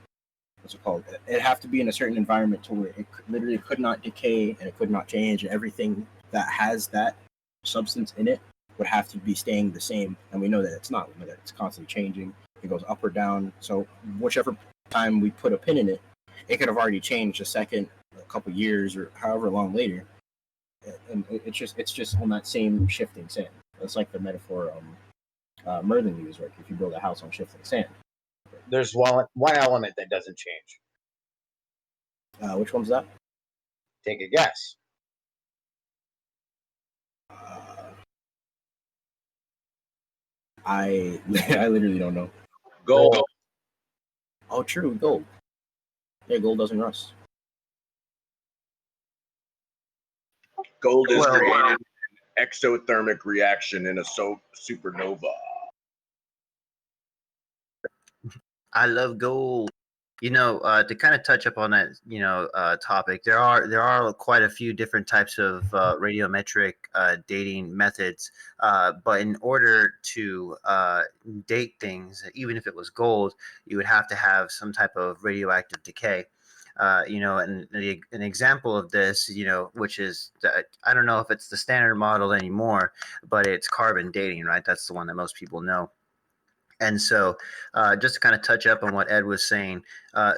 what's it called? It'd have to be in a certain environment to where it literally could not decay and it could not change, and everything that has that substance in it would have to be staying the same. And we know that it's not. We know that it's constantly changing. It goes up or down. So whichever time we put a pin in it, it could have already changed a second, a couple years, or however long later. And it's just on that same shifting sand. That's like the metaphor Merlin used, right? If you build a house on shifting sand. There's one element that doesn't change. Which one's that? Take a guess. I literally don't know. Gold. Oh, true, gold. Yeah, gold doesn't rust. Gold is Well, created in exothermic reaction in a supernova. I love gold. To kind of touch up on that, topic, there are quite a few different types of radiometric dating methods. But in order to date things, even if it was gold, you would have to have some type of radioactive decay. And an example of this, which is, I don't know if it's the standard model anymore, but it's carbon dating, right? That's the one that most people know. And so, just to kind of touch up on what Ed was saying,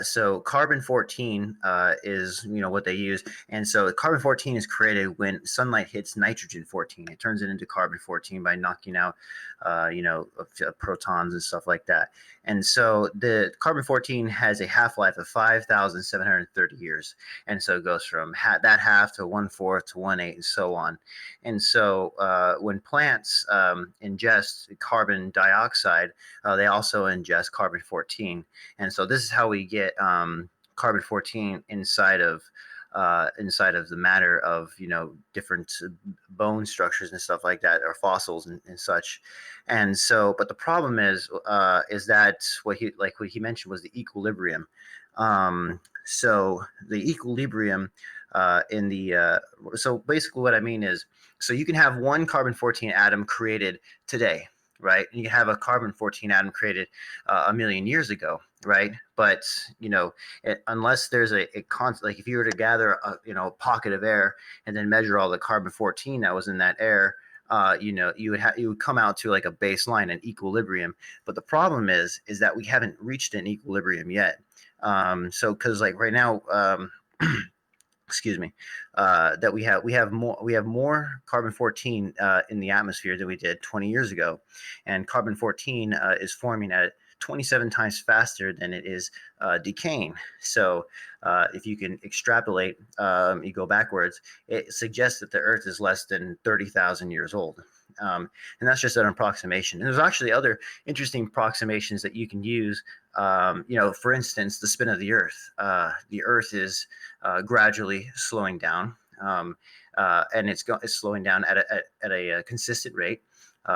so carbon-14 is what they use, and so carbon-14 is created when sunlight hits nitrogen-14. It turns it into carbon-14 by knocking out, protons and stuff like that. And so the carbon-14 has a half-life of 5,730 years, and so it goes from that half to 1/4 to 1/8 and so on. And so when plants ingest carbon dioxide, they also ingest carbon-14, and so this is how we get carbon-14 inside of the matter of different bone structures and stuff like that, or fossils and such. And so, but the problem is that what he mentioned was the equilibrium. So the equilibrium in the so basically what I mean is, so you can have one carbon-14 atom created today, right? And you have a carbon-14 atom created a million years ago, right? But unless there's a constant, like if you were to gather a pocket of air and then measure all the carbon-14 that was in that air, you would come out to like a baseline, an equilibrium. But the problem is that we haven't reached an equilibrium yet. So because like right now, excuse me, that we have more carbon-14 in the atmosphere than we did 20 years ago, and carbon-14 is forming at 27 times faster than it is decaying. So if you can extrapolate, you go backwards, it suggests that the Earth is less than 30,000 years old. And that's just an approximation. And there's actually other interesting approximations that you can use. For instance, the spin of the Earth. The Earth is gradually slowing down, and it's slowing down at a consistent rate.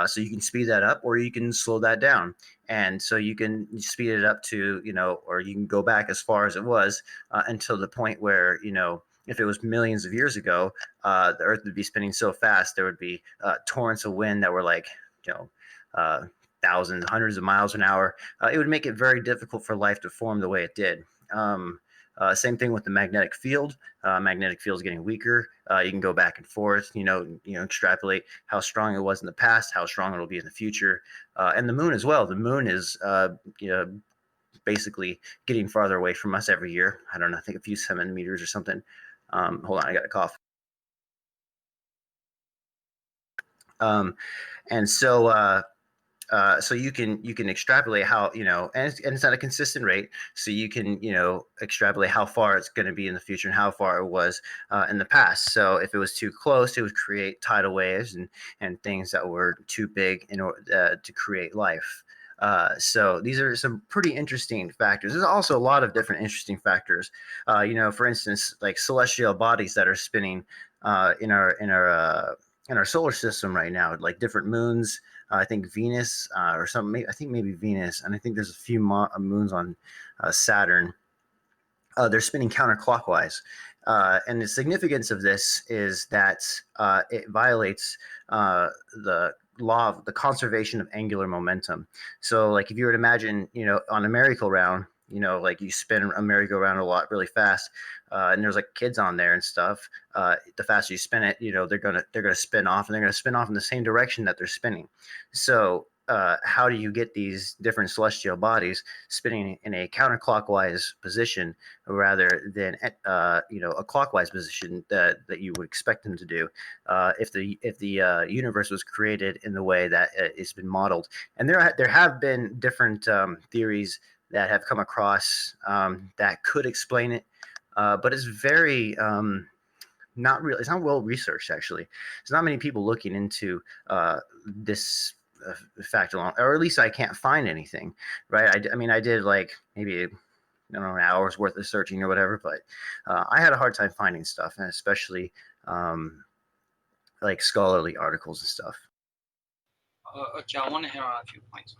So you can speed that up, or you can slow that down. And so you can speed it up to, or you can go back as far as it was until the point where, if it was millions of years ago, the Earth would be spinning so fast, there would be torrents of wind that were like, thousands, hundreds of miles an hour. It would make it very difficult for life to form the way it did. Same thing with the magnetic field. Magnetic field is getting weaker. You can go back and forth, extrapolate how strong it was in the past, how strong it will be in the future. And the moon as well. The moon is, basically getting farther away from us every year. I don't know, I think a few centimeters or something. Hold on, I got a cough. And so, so you can extrapolate how, and it's at a consistent rate. So you can, extrapolate how far it's going to be in the future and how far it was in the past. So if it was too close, it would create tidal waves and things that were too big in order to create life. So these are some pretty interesting factors. There's also a lot of different interesting factors. For instance, like celestial bodies that are spinning in our solar system right now, like different moons. I think Venus or something. I think maybe Venus, and I think there's a few moons on Saturn. They're spinning counterclockwise, and the significance of this is that it violates the law of the conservation of angular momentum. So, like if you were to imagine, on a merry-go-round, like you spin a merry-go-round a lot really fast, and there's like kids on there and stuff. The faster you spin it, they're gonna spin off, and they're gonna spin off in the same direction that they're spinning. So how do you get these different celestial bodies spinning in a counterclockwise position rather than a clockwise position that you would expect them to do if the universe was created in the way that it's been modeled? And there have been different theories that have come across that could explain it, but it's very not really. It's not well researched, actually. There's not many people looking into this fact alone, or at least I can't find anything. Right? I mean, I did like maybe an hour's worth of searching or whatever, but I had a hard time finding stuff, and especially like scholarly articles and stuff. Okay, I want to hit on a few points.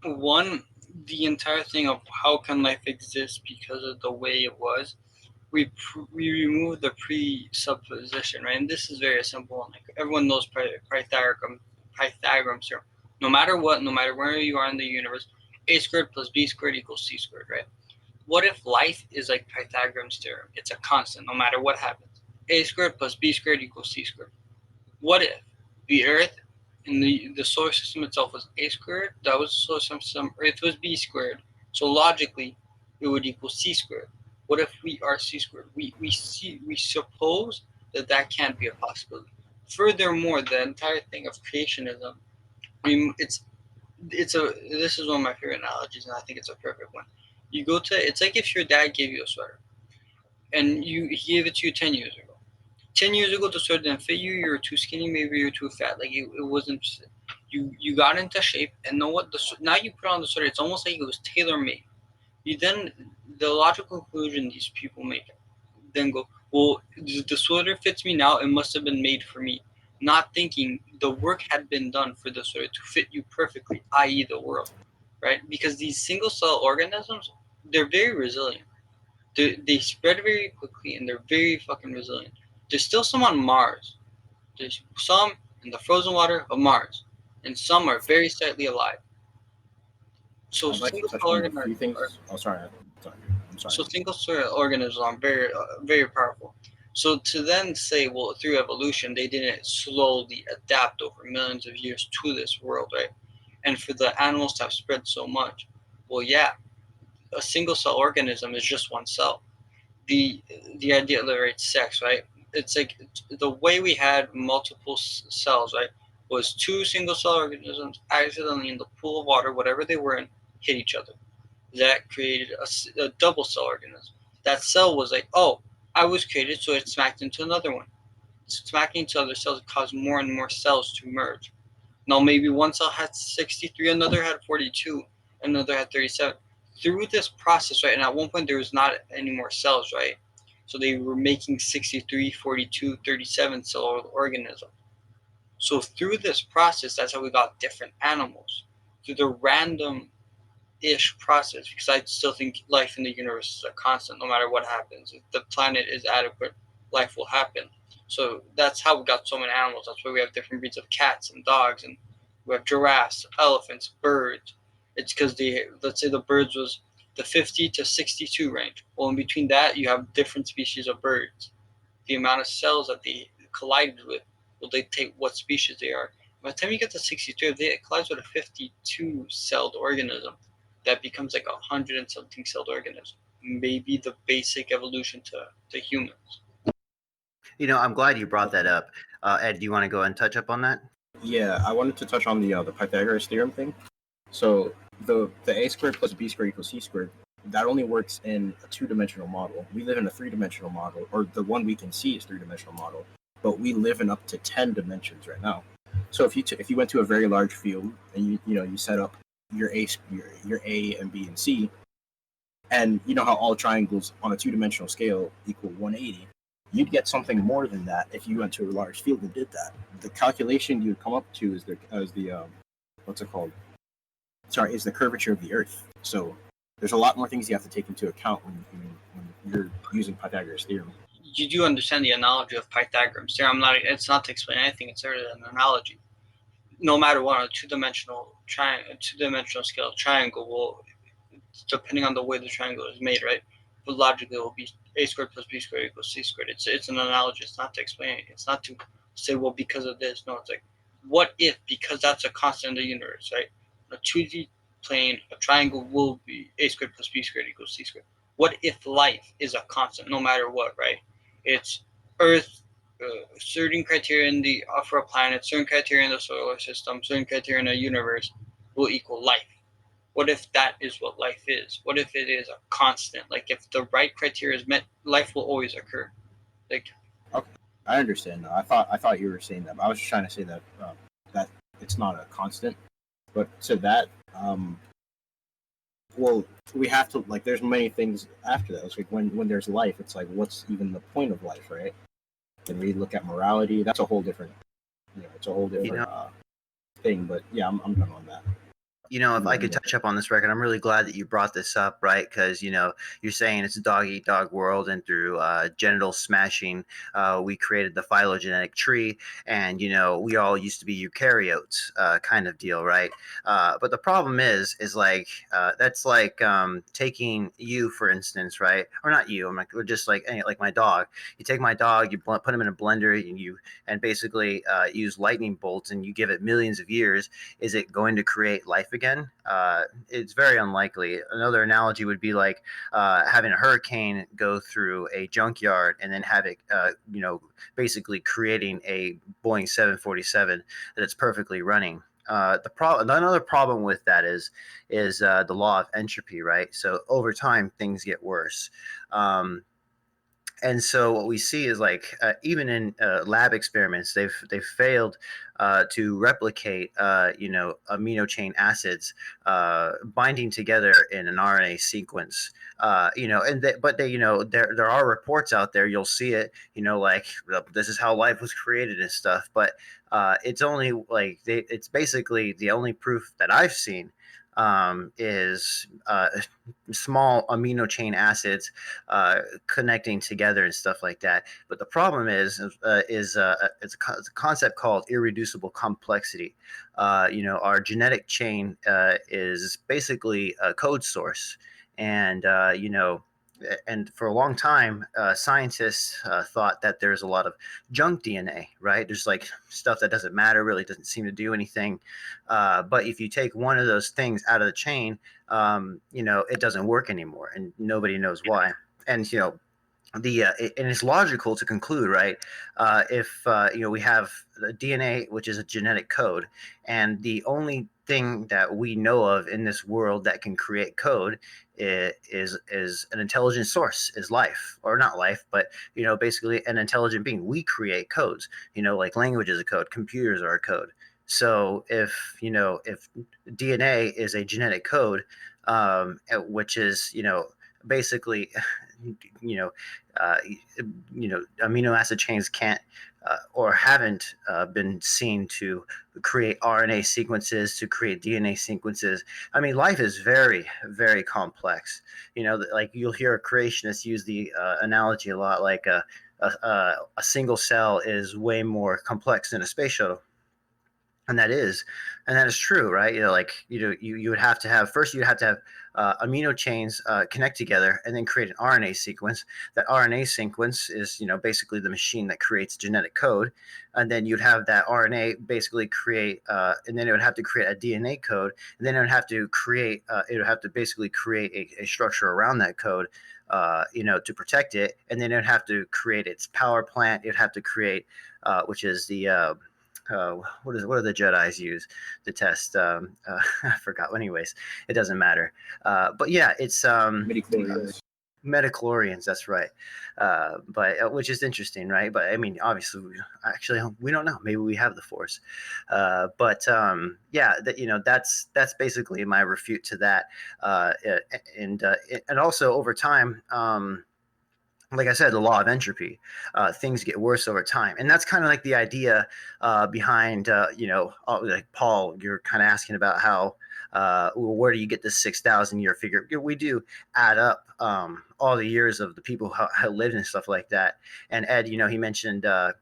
One, the entire thing of how can life exist because of the way it was, we remove the presupposition, right? And this is very simple. Like everyone knows Pythagorean theorem. No matter what, no matter where you are in the universe, a squared plus b squared equals c squared, right? What if life is like Pythagorean's theorem? It's a constant, no matter what happens. A squared plus b squared equals c squared. What if the Earth in the solar system itself was a squared? That was the solar system. Earth was b squared. So logically, it would equal c squared. What if we are c squared? We suppose that can't be a possibility. Furthermore, the entire thing of creationism, this is one of my favorite analogies, and I think it's a perfect one. It's like if your dad gave you a sweater, and he gave it to you 10 years ago. 10 years ago, the sweater didn't fit you. You were too skinny. Maybe you were too fat. Like it wasn't. You got into shape, and know what? Now you put on the sweater. It's almost like it was tailor made. You then the logical conclusion these people make then go, well, the sweater fits me now. It must have been made for me. Not thinking the work had been done for the sweater to fit you perfectly, i.e., the world, right? Because these single cell organisms, they're very resilient. They spread very quickly and they're very fucking resilient. There's still some on Mars. There's some in the frozen water of Mars, and some are very slightly alive. So I'd like to single touch cell on a organisms few things. Oh, sorry. I'm sorry. So single cell organisms are very powerful. So to then say, well, through evolution, they didn't slowly adapt over millions of years to this world, right? And for the animals to have spread so much, well, yeah, a single cell organism is just one cell. The the idea of sex, right? It's like the way we had multiple cells, right? Was two single cell organisms accidentally in the pool of water, whatever they were in, hit each other. That created a double cell organism. That cell was like, oh, I was created, so it smacked into another one. Smacking into other cells caused more and more cells to merge. Now, maybe one cell had 63, another had 42, another had 37. Through this process, right, and at one point there was not any more cells, right? So they were making 63, 42, 37 cell organisms. So through this process, that's how we got different animals. Through the random ish process, because I still think life in the universe is a constant no matter what happens. If the planet is adequate, life will happen. So that's how we got so many animals. That's why we have different breeds of cats and dogs, and we have giraffes, elephants, birds. It's because let's say the birds was the 50 to 62 range. Well, in between that, you have different species of birds. The amount of cells that they collided with will dictate what species they are. By the time you get to 62, if they collide with a 52 celled organism, that becomes like 100 and something celled organism. Maybe the basic evolution to humans. I'm glad you brought that up. Ed, do you want to go and touch up on that? Yeah, I wanted to touch on the Pythagoras theorem thing. So the a squared plus b squared equals c squared, that only works in a two-dimensional model. We live in a three-dimensional model, or the one we can see is three-dimensional model, but we live in up to 10 dimensions right now. So if you went to a very large field and you set up your A and B and C, and you know how all triangles on a two-dimensional scale equal 180, you'd get something more than that if you went to a large field and did that. The calculation you'd come up to is the what's it called? Sorry, is the curvature of the Earth. So there's a lot more things you have to take into account when you're using Pythagoras theorem. You do understand the analogy of Pythagoras theorem. It's not to explain anything. It's sort of an analogy. No matter what, on a two-dimensional scale triangle will, depending on the way the triangle is made, right? But logically, it will be a squared plus b squared equals c squared. It's an analogy. It's not to explain it. It's not to say, well, because of this. No, it's like, what if, because that's a constant in the universe, right? On a 2D plane, a triangle will be a squared plus b squared equals c squared. What if life is a constant, no matter what, right? It's Earth, certain criteria in the for a planet, certain criteria in the solar system, certain criteria in a universe will equal life. What if that is what life is? What if it is a constant? Like if the right criteria is met, life will always occur. Like, Okay, I understand now. I thought you were saying that. But I was just trying to say that that it's not a constant. But to that, well, we have to like. There's many things after that. It's like when there's life, it's like, what's even the point of life, right? Then we look at morality. That's a whole different, it's a whole different thing. But yeah, I'm done on that. If I could touch up on this record, I'm really glad that you brought this up, right? Because, you're saying it's a dog-eat-dog world, and through genital smashing, we created the phylogenetic tree, and, we all used to be eukaryotes kind of deal, right? But the problem is like, that's like taking you, for instance, right? Or not you, I'm like, just like my dog. You take my dog, you put him in a blender, and basically use lightning bolts, and you give it millions of years. Is it going to create life again? It's very unlikely. Another analogy would be like having a hurricane go through a junkyard and then have it, basically creating a Boeing 747 that it's perfectly running. Another problem with that is the law of entropy, right? So over time, things get worse. And so what we see is like even in lab experiments, they've failed to replicate amino chain acids binding together in an RNA sequence. But they there are reports out there. You'll see it. Like this is how life was created and stuff. But it's only like it's basically the only proof that I've seen is small amino chain acids connecting together and stuff like that. But the problem is it's a concept called irreducible complexity. Our genetic chain is basically a code source, and and for a long time, scientists thought that there's a lot of junk DNA, right? There's like stuff that doesn't matter, really doesn't seem to do anything. But if you take one of those things out of the chain, it doesn't work anymore, and nobody knows why. And and it's logical to conclude, right? If we have the DNA, which is a genetic code, and the only thing that we know of in this world that can create code is an intelligent source, is life, or not life, but basically an intelligent being. We create codes. Like language is a code, computers are a code. So if DNA is a genetic code, which is basically you know, uh, amino acid chains can't or haven't been seen to create RNA sequences, to create DNA sequences. I mean, life is very, very complex. Like you'll hear a creationist use the analogy a lot, like a single cell is way more complex than a space shuttle. And that is true, right? You would have to have first, you'd have to have amino chains connect together and then create an RNA sequence. That RNA sequence is basically the machine that creates genetic code, and then you'd have that RNA basically create and then it would have to create a DNA code, and then it would have to create basically create a structure around that code, to protect it, and then it would have to create its power plant. It would have to create which is the what do the Jedi's use to test? I forgot. Anyways, it doesn't matter. But yeah, it's Metachlorians. That's right. But which is interesting, right? But I mean, obviously, we don't know. Maybe we have the Force. Yeah, that's basically my refute to that. And also over time. Like I said, the law of entropy, things get worse over time. And that's kind of like the idea behind, like Paul, you're kind of asking about how, where do you get this 6,000 year figure? We do add up all the years of the people who lived and stuff like that. And Ed, he mentioned, that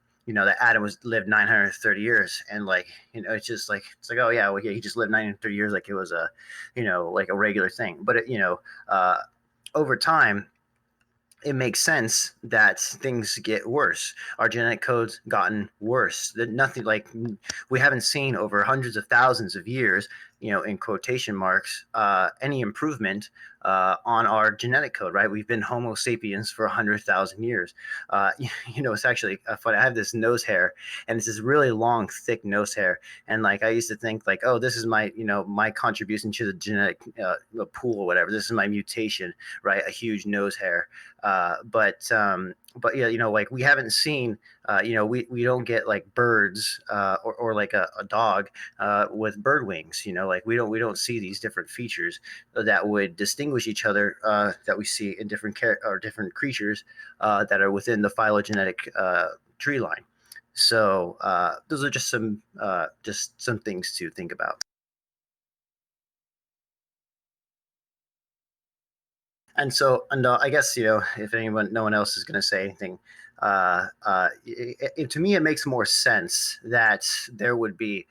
Adam lived 930 years. And it's just like, oh yeah, well, yeah, he just lived 930 years. Like it was like a regular thing. But, over time, it makes sense that things get worse. Our genetic code's gotten worse. That nothing like we haven't seen over hundreds of thousands of years, in quotation marks, any improvement on our genetic code. Right? We've been Homo sapiens for 100,000 years. It's actually funny. I have this nose hair, and it's this really long, thick nose hair. And like I used to think, like, oh, this is my, my contribution to the genetic pool or whatever. This is my mutation, right? A huge nose hair. But yeah, like we haven't seen, we don't get like birds or like a dog with bird wings. Like we don't see these different features that would distinguish each other that we see in different different creatures that are within the phylogenetic tree line. So those are just some things to think about. And so, I guess, if no one else is going to say anything, to me, it makes more sense that there would be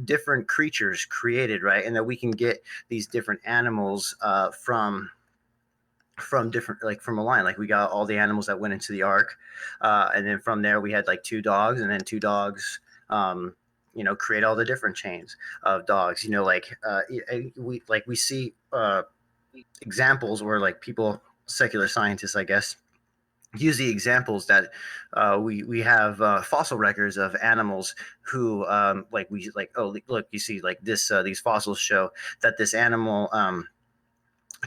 different creatures created, right? And that we can get these different animals from different, like from a line. Like we got all the animals that went into the ark. And then from there, we had like 2 dogs, and then 2 dogs, create all the different chains of dogs, we see, examples where like people, secular scientists, I guess, use the examples that we have fossil records of animals who oh, look, you see, like this, these fossils show that this animal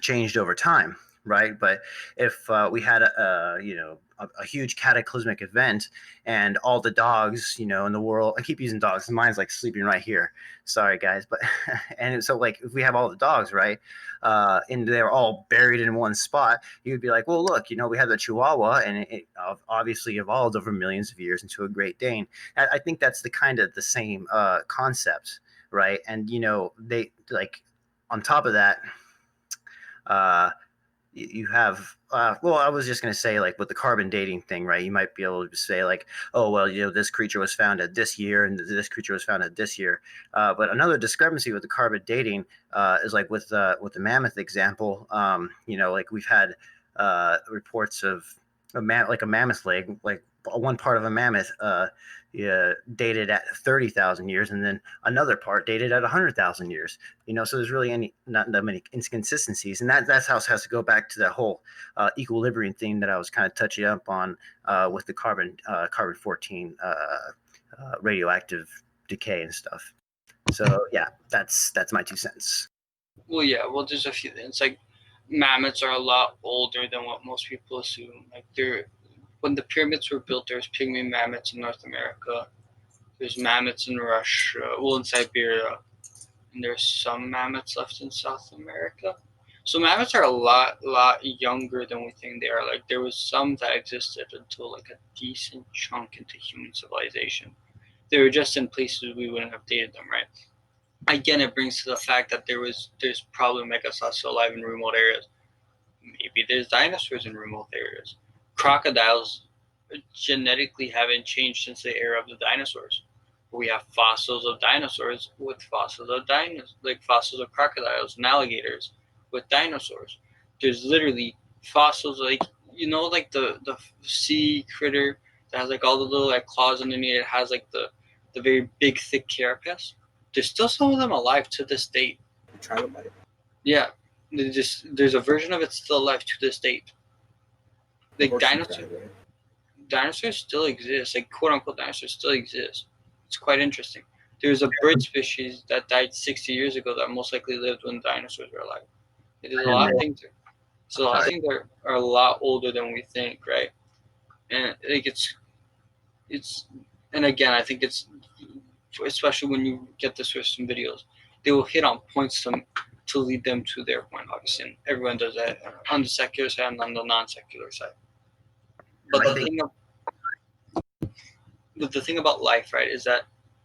changed over time, right? But if we had a huge cataclysmic event and all the dogs, in the world, I keep using dogs. Mine's like sleeping right here. Sorry, guys, but and so like if we have all the dogs, right, and they're all buried in one spot, you'd be like, well, look, we have the Chihuahua, and it obviously evolved over millions of years into a Great Dane. I think that's the kind of the same concept, right? And they like on top of that. Uh, you have well, I was just going to say, like, with the carbon dating thing, right, you might be able to say like, oh well, this creature was found at this year and this creature was found at this year, but another discrepancy with the carbon dating is like with the mammoth example. Like we've had reports of like a mammoth leg, like one part of a mammoth yeah, dated at 30,000 years, and then another part dated at 100,000 years. So there's really not that many inconsistencies, and that's how it has to go back to that whole equilibrium thing that I was kind of touching up on with the carbon 14 radioactive decay and stuff. So yeah, that's my 2 cents. Well, yeah. Well, there's a few things. Like mammoths are a lot older than what most people assume. Like when the pyramids were built, there's pygmy mammoths in North America. There's mammoths in Russia, well, in Siberia, and there's some mammoths left in South America. So mammoths are a lot younger than we think they are. Like there was some that existed until like a decent chunk into human civilization. They were just in places we wouldn't have dated them, right? Again, it brings to the fact that there's probably megasauce still alive in remote areas. Maybe there's dinosaurs in remote areas. Crocodiles genetically haven't changed since the era of the dinosaurs. We have fossils of dinosaurs with fossils of like fossils of crocodiles and alligators with dinosaurs. There's literally fossils like like the sea critter that has like all the little like claws underneath it, has like the very big thick carapace. There's still some of them alive to this date. Trilobite. Yeah, there's a version of it still alive to this date. Like dinosaurs still exist, like quote unquote dinosaurs still exist. It's quite interesting. There's a bird species that died 60 years ago that most likely lived when dinosaurs were alive. There's a lot of things. So a lot of things are a lot older than we think, right? And like it's and again, I think it's especially when you get this with some videos, they will hit on points to lead them to their point. Obviously, and everyone does that on the secular side and on the non-secular side. But the thing about life, right, is that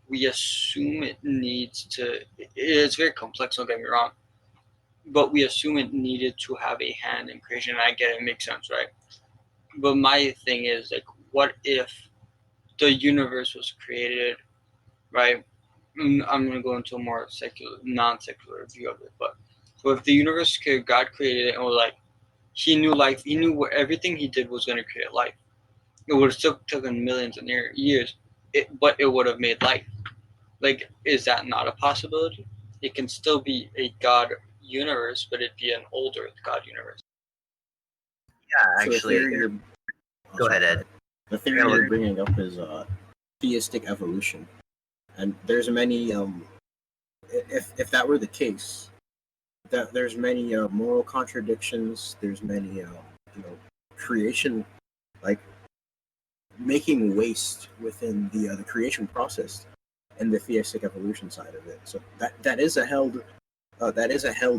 we assume it needs to. It's very complex. Don't get me wrong, but we assume it needed to have a hand in creation. And I get it, makes sense, right? But my thing is like, what if the universe was created, right? I'm gonna go into a more secular, non-secular view of it. But if the universe, God created it and was like, He knew life. He knew everything He did was gonna create life. It would have still taken millions of years, but it would have made life. Like, is that not a possibility? It can still be a God universe, but it'd be an older God universe. Yeah, actually. So go ahead, Ed. The theory you're bringing up is theistic evolution, and there's many. If that were the case, that there's many moral contradictions. There's many creation, like making waste within the creation process and the theistic evolution side of it. So that is a held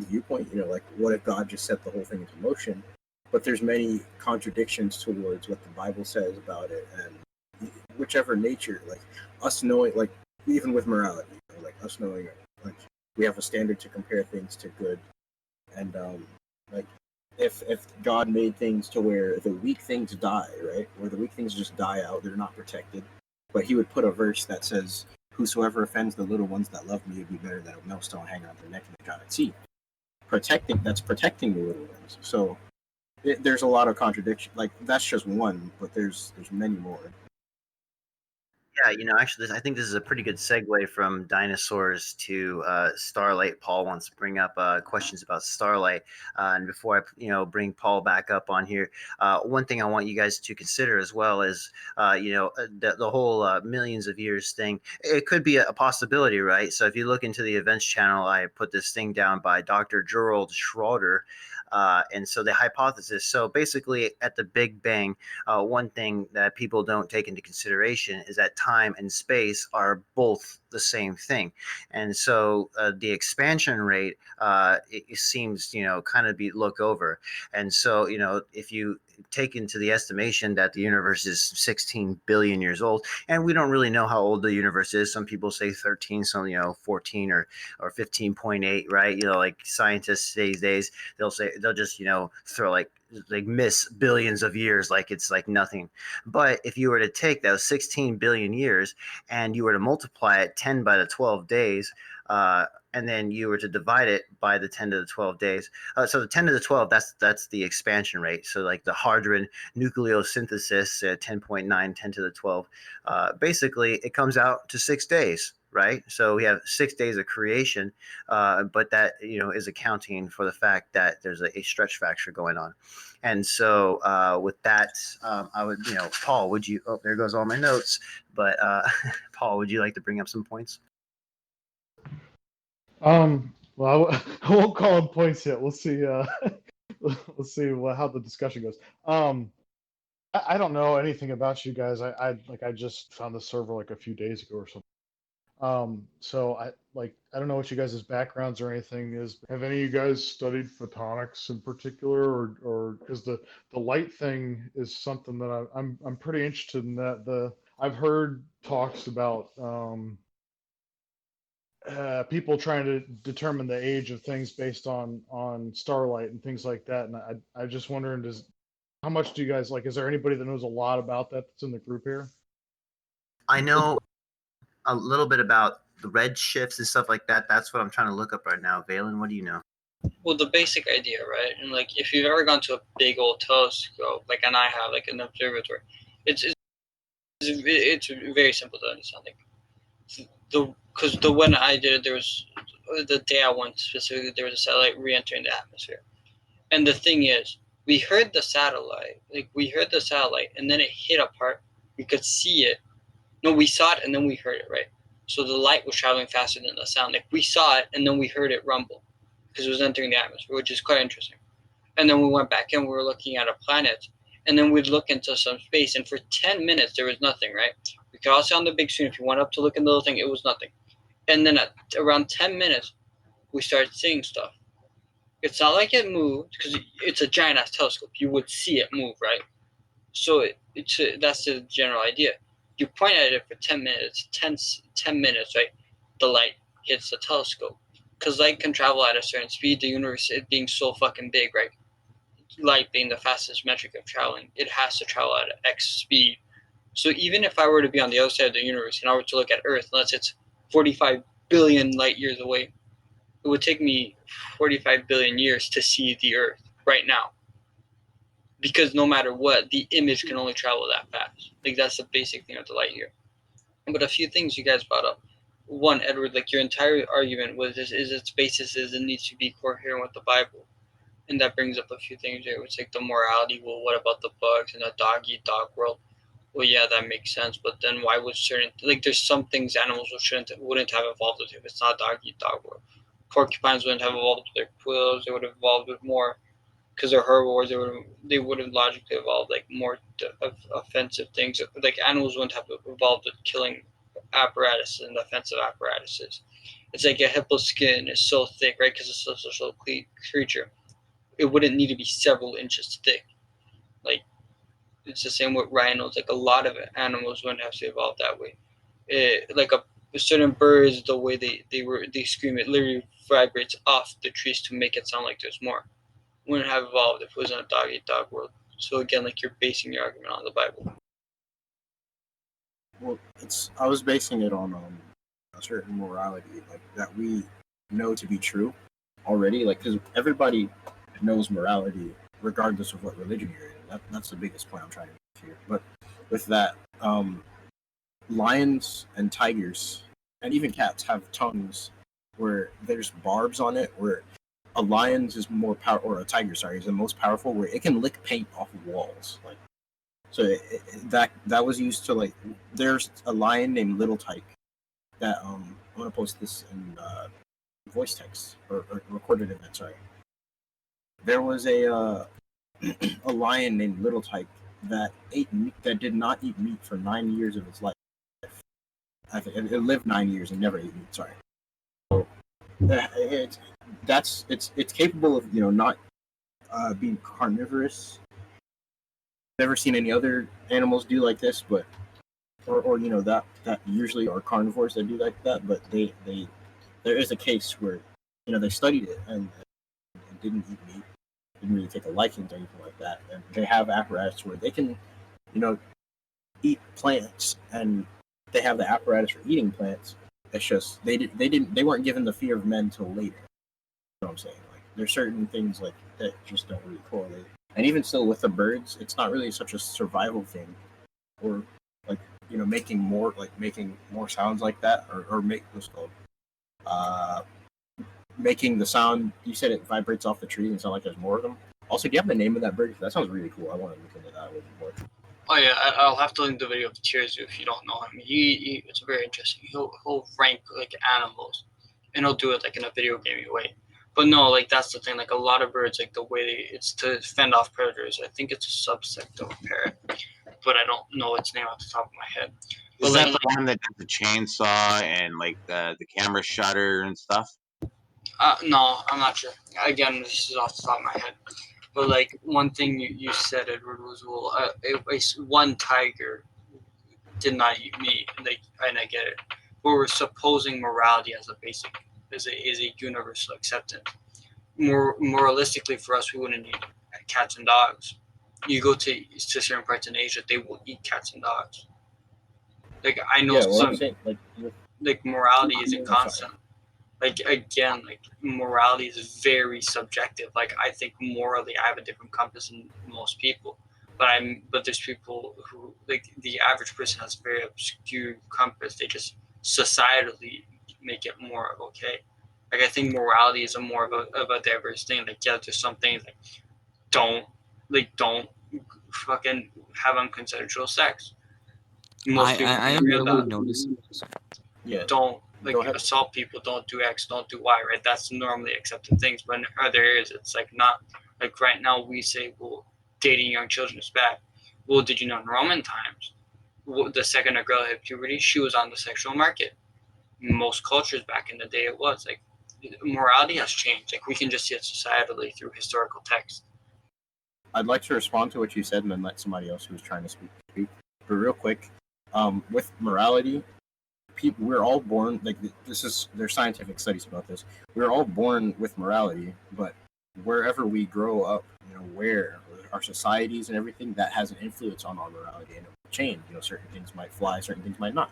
viewpoint. Like what if God just set the whole thing into motion? But there's many contradictions towards what the Bible says about it, and whichever nature, like us knowing, like even with morality, like us knowing, like we have a standard to compare things to good, and like if God made things to where the weak things die, right, or the weak things just die out, they're not protected, but He would put a verse that says, "Whosoever offends the little ones that love me would be better than a millstone hanging on their neck and they cannot see." Protecting the little ones. So there's a lot of contradiction. Like that's just one, but there's many more. Yeah, actually, I think this is a pretty good segue from dinosaurs to Starlight. Paul wants to bring up questions about Starlight, and before I, bring Paul back up on here, one thing I want you guys to consider as well is, the whole millions of years thing. It could be a possibility, right? So if you look into the events channel, I put this thing down by Dr. Gerald Schroeder. And so the hypothesis. So basically, at the Big Bang, one thing that people don't take into consideration is that time and space are both the same thing, and so the expansion rate it seems kind of be looked over, and so if you take into the estimation that the universe is 16 billion years old, and we don't really know how old the universe is. Some people say 13, some 14 or 15.8, right? Like scientists these days, they'll just throw like miss billions of years like it's like nothing. But if you were to take those 16 billion years and you were to multiply it 10 by the 12 days, and then you were to divide it by the 10 to the 12 days. So the 10 to the 12, that's the expansion rate. So like the hadron nucleosynthesis, 10.9, 10 to the 12, basically it comes out to 6 days, right? So we have 6 days of creation, but that is accounting for the fact that there's a stretch factor going on. And so with that, I would, Paul, would you? Oh, there goes all my notes. But Paul, would you like to bring up some points? Well, I won't call them points yet. We'll see. We'll see how the discussion goes. I don't know anything about you guys. I just found the server like a few days ago or something. So I don't know what you guys' backgrounds or anything is. Have any of you guys studied photonics in particular, or because the light thing is something that I'm pretty interested in. That I've heard talks about people trying to determine the age of things based on starlight and things like that. And I just wondering, how much do you guys like? Is there anybody that knows a lot about that that's in the group here? I know a little bit about the red shifts and stuff like that. That's what I'm trying to look up right now. Valen, what do you know? Well, the basic idea, right? And like, if you've ever gone to a big old telescope, like, and I have, like, an observatory, it's very simple to understand. Like, because the when I did it, there was the day I went specifically, there was a satellite re-entering the atmosphere, and the thing is, we heard the satellite, and then it hit a part. We could see it. No, we saw it, and then we heard it, right? So the light was traveling faster than the sound. Like, we saw it, and then we heard it rumble because it was entering the atmosphere, which is quite interesting. And then we went back and we were looking at a planet, and then we'd look into some space, and for 10 minutes there was nothing, right? We could all see on the big screen, if you went up to look in the little thing, it was nothing. And then at around 10 minutes, we started seeing stuff. It's not like it moved, because it's a giant ass telescope. You would see it move, right? So that's the general idea. You point at it for 10 minutes, 10 minutes, right? The light hits the telescope. Because light can travel at a certain speed, the universe, it being so fucking big, right? Light being the fastest metric of traveling, it has to travel at X speed. So even if I were to be on the other side of the universe and I were to look at Earth, unless it's 45 billion light years away, it would take me 45 billion years to see the Earth right now. Because no matter what, the image can only travel that fast. Like, that's the basic thing of the light year. But a few things you guys brought up. One, Edward, like, your entire argument was this is its basis is it needs to be coherent with the Bible. And that brings up a few things here. It's like the morality. Well, what about the bugs in a dog-eat-dog world? Well, yeah, that makes sense. But then why would certain, like, there's some things animals wouldn't have evolved with if it's not dog-eat-dog world. Porcupines wouldn't have evolved with their quills. They would have evolved with more, because they're herbivores. They would have logically evolved like more offensive things. Like, animals wouldn't have evolved with killing apparatuses and offensive apparatuses. It's like a hippo skin is so thick, right? Because it's such a social creature. It wouldn't need to be several inches thick. Like, it's the same with rhinos. Like, a lot of animals wouldn't have to evolve that way. Like certain birds, the way they scream, it literally vibrates off the trees to make it sound like there's more. Wouldn't have evolved if it was in a dog-eat-dog world. So again, like, you're basing your argument on the Bible. Well, I was basing it on a certain morality, like that we know to be true already. Like, because everybody knows morality, regardless of what religion you're in. That's the biggest point I'm trying to make here. But with that, lions and tigers and even cats have tongues where there's barbs on it, where a lion's is more power, or a tiger, sorry, is the most powerful, where it can lick paint off of walls. Like, so that was used to, like, there's a lion named Little Tyke that I'm gonna post this in voice text or recorded event, sorry. there was a a lion named Little Tyke that ate meat, that did not eat meat for 9 years of its life. I think it lived 9 years and never ate meat. Sorry. So it's it's capable of not being carnivorous. Never seen any other animals do like this, but or that usually are carnivores that do like that. But they there is a case where they studied it and didn't eat meat, didn't really take a liking to anything like that, and they have apparatus where they can eat plants, and they have the apparatus for eating plants. It's just they weren't given the fear of men till later. You know what I'm saying? Like there's certain things like that just don't really correlate. And even still with the birds, it's not really such a survival thing, or like making more sounds like that, or make what's called making the sound. You said it vibrates off the trees and sound like there's more of them. Also, do you have the name of that bird? That sounds really cool. I want to look into that a little bit more. Oh yeah, I'll have to link the video of Tears if you don't know him. He it's very interesting. He'll rank like animals, and he'll do it like in a video gamey way. But no, like that's the thing. Like a lot of birds, like the way it's to fend off predators. I think it's a subsect of a parrot, but I don't know its name off the top of my head. But Is like, that the one that does the chainsaw and like the camera shutter and stuff? no, I'm not sure. Again, this is off the top of my head. But like one thing you said, Edward, was one tiger did not eat meat, and I get it. But we're supposing morality as a basic, is a universal acceptance. More moralistically, for us, we wouldn't eat cats and dogs. You go to certain parts in Asia, they will eat cats and dogs. Like I know Yeah, well, I'm some saying like morality isn't I'm sorry. constant. Like again, like morality is very subjective. Like I think morally, I have a different compass than most people. But there's people who like the average person has a very obscure compass. They just societally make it more okay. Like I think morality is a more of a diverse thing. Like yeah, there's some things like don't fucking have unconsensual sex. Most people I can am agree on really that. noticing. Yeah, Don't go ahead. assault people, don't do X, don't do Y, right? That's normally accepted things. But in other areas, it's like not. Like right now, we say, well, dating young children is bad. Well, did you know in Roman times, the second a girl hit puberty, she was on the sexual market. Most cultures back in the day, it was like morality has changed. Like we can just see it societally through historical text. I'd like to respond to what you said and then let somebody else who's trying to speak. But real quick, with morality, we're all born like there's scientific studies about this. We're all born with morality, but wherever we grow up, where our societies and everything, that has an influence on our morality, and it will change. Certain things might fly, certain things might not.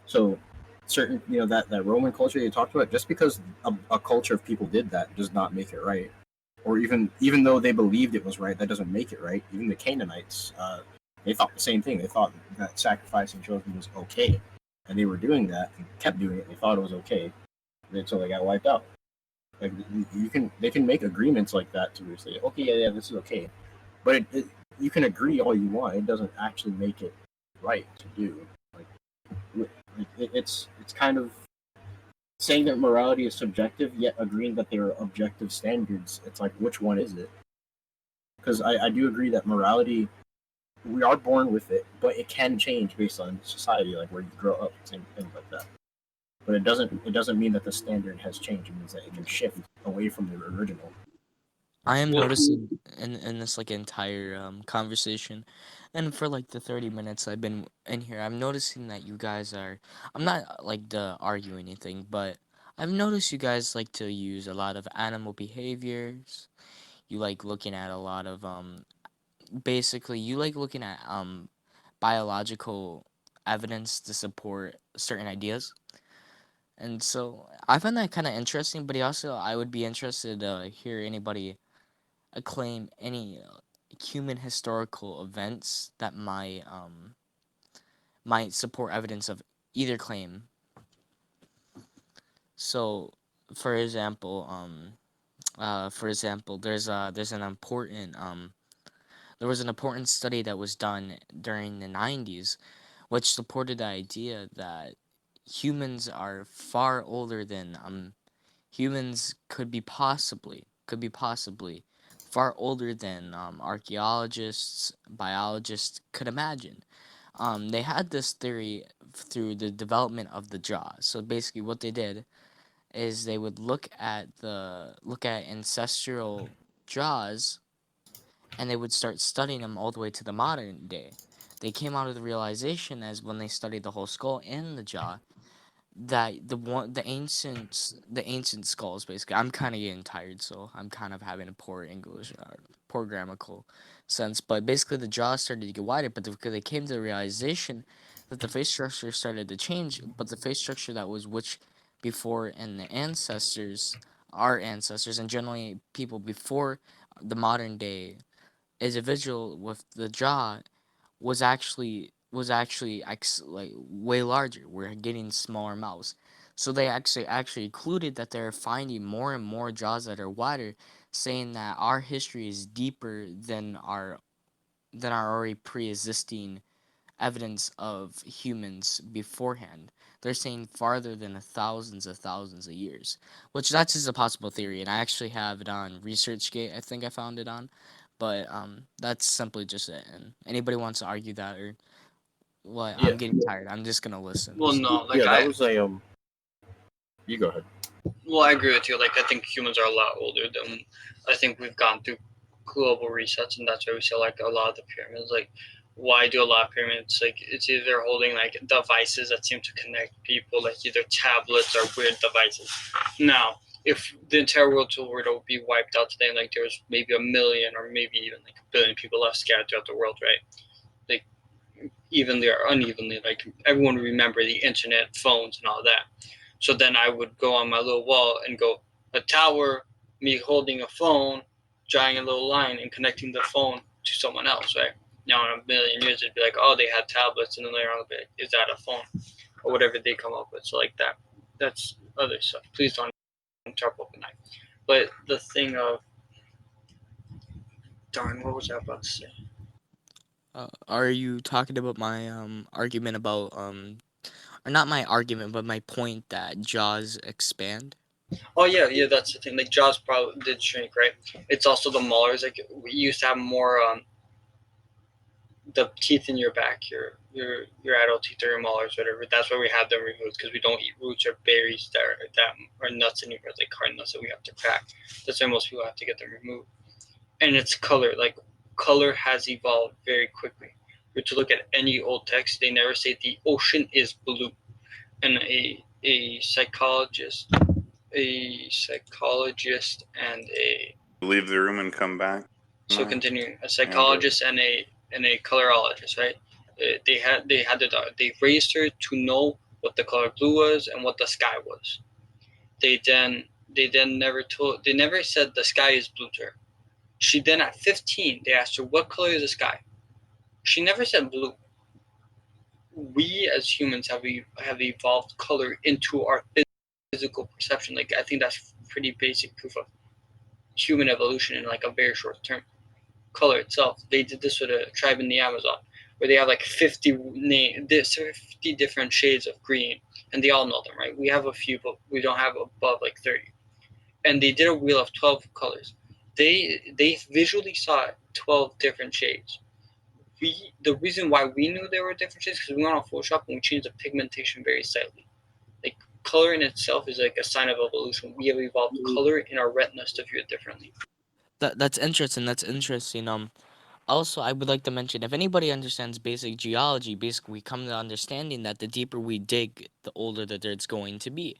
So certain that Roman culture you talked about, just because a culture of people did that does not make it right. Or even though they believed it was right, that doesn't make it right. Even the Canaanites, they thought the same thing. They thought that sacrificing children was okay, and they were doing that and kept doing it. They thought it was okay until they got wiped out. Like they can make agreements like that to say, okay, yeah, this is okay, but you can agree all you want. It doesn't actually make it right to do. It's kind of saying that morality is subjective, yet agreeing that there are objective standards. It's like, which one is it? Because I do agree that morality, we are born with it, but it can change based on society, like where you grow up, and things like that. But it doesn't mean that the standard has changed. It means that it can shift away from the original. I am Well, noticing in this like entire conversation, and for like the 30 minutes I've been in here, I'm noticing that you guys are. I'm not like to argue anything, but I've noticed you guys like to use a lot of animal behaviors. You like looking at a lot of basically you like looking at biological evidence to support certain ideas. And so I find that kind of interesting, but also I would be interested to hear anybody acclaim any human historical events that might support evidence of either claim. So, for example, there's an important there was an important study that was done during the 90s, which supported the idea that humans are far older than humans could be possibly far older than archaeologists, biologists could imagine. They had this theory through the development of the jaw. So basically, what they did is they would look at ancestral jaws, and they would start studying them all the way to the modern day. They came out of the realization as when they studied the whole skull and the jaw that the ancient skulls basically. I'm kind of getting tired, so I'm kind of having a poor English, poor grammatical sense. But basically, the jaw started to get wider, but they came to the realization that the face structure started to change, but the face structure that was which before in the ancestors, our ancestors, and generally people before the modern day individual with the jaw like way larger. We're getting smaller mouths. So they actually included that they're finding more and more jaws that are wider, saying that our history is deeper than our already pre-existing evidence of humans beforehand. They're saying farther than thousands of years, which that's just a possible theory, and I actually have it on ResearchGate. I think I found it on, but that's simply just it. And anybody wants to argue that or what? Yeah. I'm getting tired. I'm just gonna listen. Well, So. no, like Yeah, that was a You go ahead. well, I agree with you. Like, I think humans are a lot older than I think we've gone through global resets, and that's why we see like a lot of the pyramids. Like, why do a lot of pyramids? Like, it's either holding like devices that seem to connect people, like either tablets or weird devices. Now, if the entire world were to be wiped out today, and like there was maybe a million or maybe even like a billion people left scattered throughout the world, right? Like, evenly or unevenly, like everyone would remember the internet, phones, and all that. So then I would go on my little wall and go a tower, me holding a phone, drawing a little line and connecting the phone to someone else, right? Now in a million years it'd be like, oh, they had tablets, and then later on it'd be like, is that a phone? Or whatever they come up with. So like that. That's other stuff. Please don't interrupt overnight. But the thing of darn, what was I about to say? Are you talking about my argument about or not my argument, but my point that jaws expand? Oh yeah, yeah, that's the thing. Like jaws probably did shrink, right? It's also the molars. Like we used to have more the teeth in your back, your adult teeth or your molars, whatever. That's why we have them removed because we don't eat roots or berries that are nuts anymore, like hard nuts that we have to crack. That's why most people have to get them removed. And it's color. Like color has evolved very quickly. If you're to look at any old text, they never say the ocean is blue. And a psychologist and a Leave the room and come back. so continuing a psychologist and a colorologist, right? They raised her to know what the color blue was and what the sky was. They then never said the sky is blue to her. She then at 15 they asked her what color is the sky. She never said blue. We as humans have evolved color into our physical perception. Like I think that's pretty basic proof of human evolution in like a very short term. Color itself, they did this with a tribe in the Amazon where they have like 50 different shades of green, and they all know them, right? We have a few, but we don't have above like 30. And they did a wheel of 12 colors. They visually saw 12 different shades. The reason why we knew there were different shades because we went on Photoshop and we changed the pigmentation very slightly. Like color in itself is like a sign of evolution. We have evolved color in our retinas to view it differently. That's interesting. That's interesting. Also, I would like to mention if anybody understands basic geology, basically we come to the understanding that the deeper we dig, the older the dirt's going to be.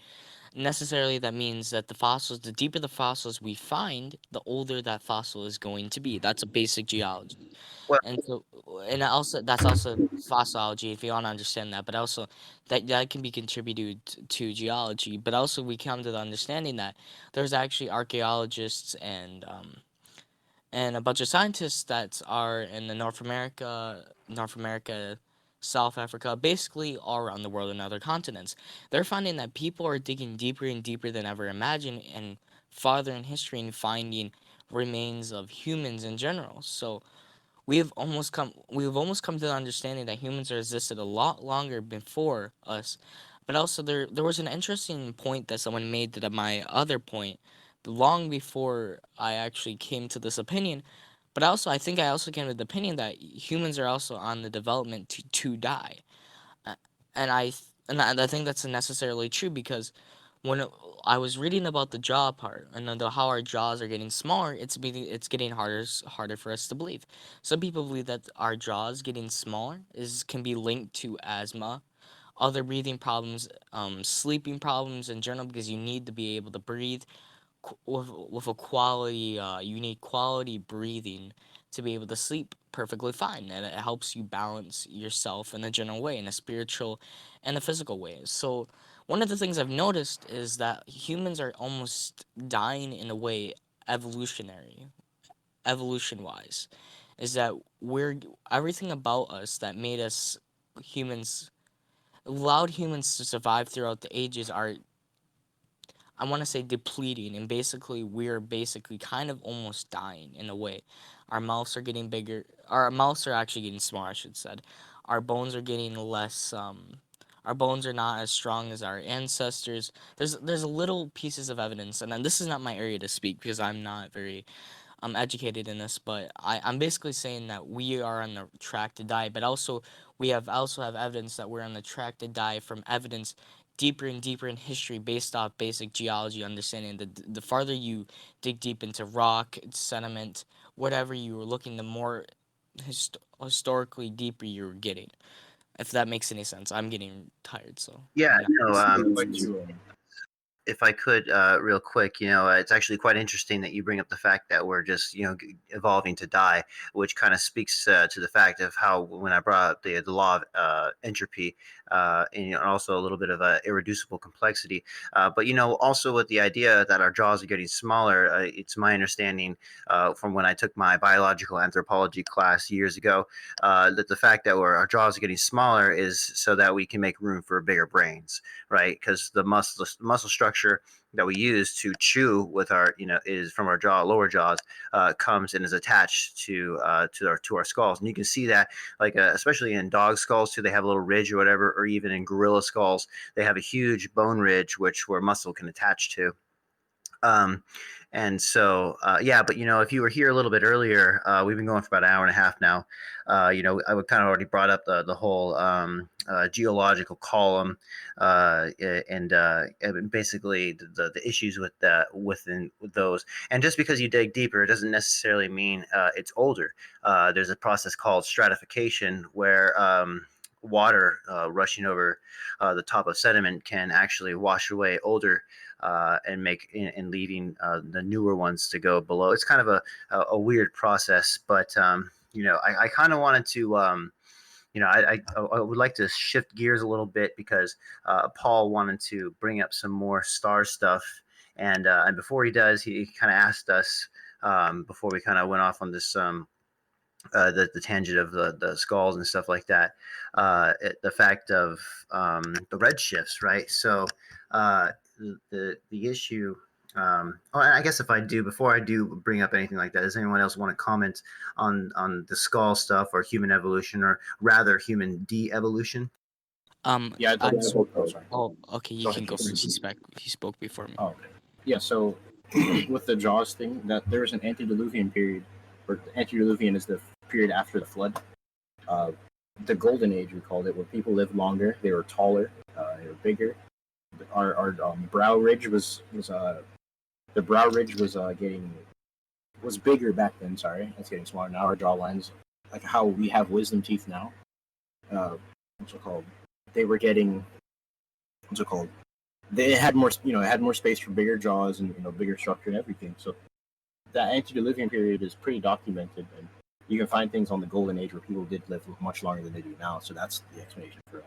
Necessarily, that means that the deeper the fossils we find, the older that fossil is going to be. That's a basic geology. Well, And so, and also that's also fossology if you want to understand that. But also that can be contributed to geology. But also we come to the understanding that there's actually archaeologists and a bunch of scientists that are in the North America, South Africa, basically all around the world and other continents. They're finding that people are digging deeper and deeper than ever imagined and farther in history and finding remains of humans in general. So we've almost come to the understanding that humans are existed a lot longer before us. But also there was an interesting point that someone made to my other point long before I actually came to this opinion. But I think I also came to the opinion that humans are also on the development to die. Uh, and I think that's necessarily true because when I was reading about the jaw part and how our jaws are getting smaller, it's getting harder for us to believe. Some people believe that our jaws getting smaller can be linked to asthma, other breathing problems, sleeping problems in general, because you need to be able to breathe with a quality, you need quality breathing to be able to sleep perfectly fine, and it helps you balance yourself in a general way, in a spiritual and a physical way. So one of the things I've noticed is that humans are almost dying in a way, evolution wise, is that we're everything about us that made us humans, allowed humans to survive throughout the ages, are, I want to say, depleting, and basically we're basically kind of almost dying in a way. Our mouths are getting bigger. Our mouths are actually getting smaller, I should said. Our bones are getting less. Our bones are not as strong as our ancestors. There's little pieces of evidence, and then this is not my area to speak because I'm not very educated in this, but I'm basically saying that we are on the track to die, but also we also have evidence that we're on the track to die from evidence deeper and deeper in history based off basic geology understanding. The farther you dig deep into rock, sediment, whatever you were looking, the more historically deeper you're getting. If that makes any sense. I'm getting tired, so. Yeah, no, I'd like to, if I could, real quick, it's actually quite interesting that you bring up the fact that we're just, evolving to die, which kind of speaks to the fact of how when I brought up the law of entropy, and also a little bit of irreducible complexity. But also with the idea that our jaws are getting smaller, it's my understanding from when I took my biological anthropology class years ago, that the fact that our jaws are getting smaller is so that we can make room for bigger brains, right? Because the muscle structure that we use to chew with our, is from our lower jaws, comes and is attached to our skulls, and you can see that, like especially in dog skulls too, they have a little ridge or whatever, or even in gorilla skulls, they have a huge bone ridge where muscle can attach to. Um, and so, yeah, but if you were here a little bit earlier, we've been going for about an hour and a half now. I would kind of already brought up the whole geological column, and basically the issues with within those. And just because you dig deeper, it doesn't necessarily mean it's older. There's a process called stratification where water rushing over the top of sediment can actually wash away older and leaving the newer ones to go below. It's kind of a weird process, but I kind of wanted to. I would like to shift gears a little bit because Paul wanted to bring up some more star stuff, and before he does, he kind of asked us before we kind of went off on this the tangent of the skulls and stuff like that, the fact of the red shifts, right? So the issue. And I guess before I do bring up anything like that, does anyone else want to comment on the skull stuff or human evolution, or rather human de-evolution? yeah, I'd like to, oh, sorry. Oh, okay, you Go can ahead, go Casey. first. He spoke before me. Oh, okay. Yeah, so with the Jaws thing, that there was an antediluvian period, or antediluvian is the period after the flood. The golden age, we called it, where people lived longer, they were taller, they were bigger. Our brow ridge was the brow ridge was bigger back then. Sorry, it's getting smaller now. Our jaw lines, like how we have wisdom teeth now. What's it called? They were getting, what's it called? They had more, it had more space for bigger jaws and bigger structure and everything. So that antediluvian period is pretty documented, and you can find things on the golden age where people did live much longer than they do now. So that's the explanation for,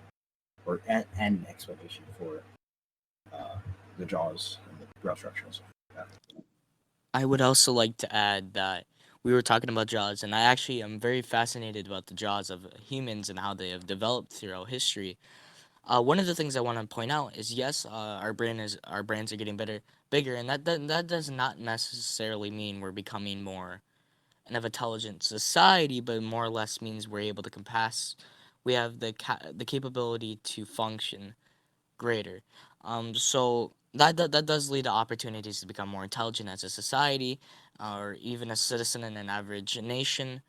or an explanation for the jaws and the brow structure and stuff like that. I would also like to add that we were talking about jaws, and I actually am very fascinated about the jaws of humans and how they have developed throughout history. One of the things I want to point out is yes, our brains are getting bigger, and that does not necessarily mean we're becoming more of an intelligent society, but more or less means we're able to compass. We have the capability to function greater. So that does lead to opportunities to become more intelligent as a society, or even a citizen in an average nation,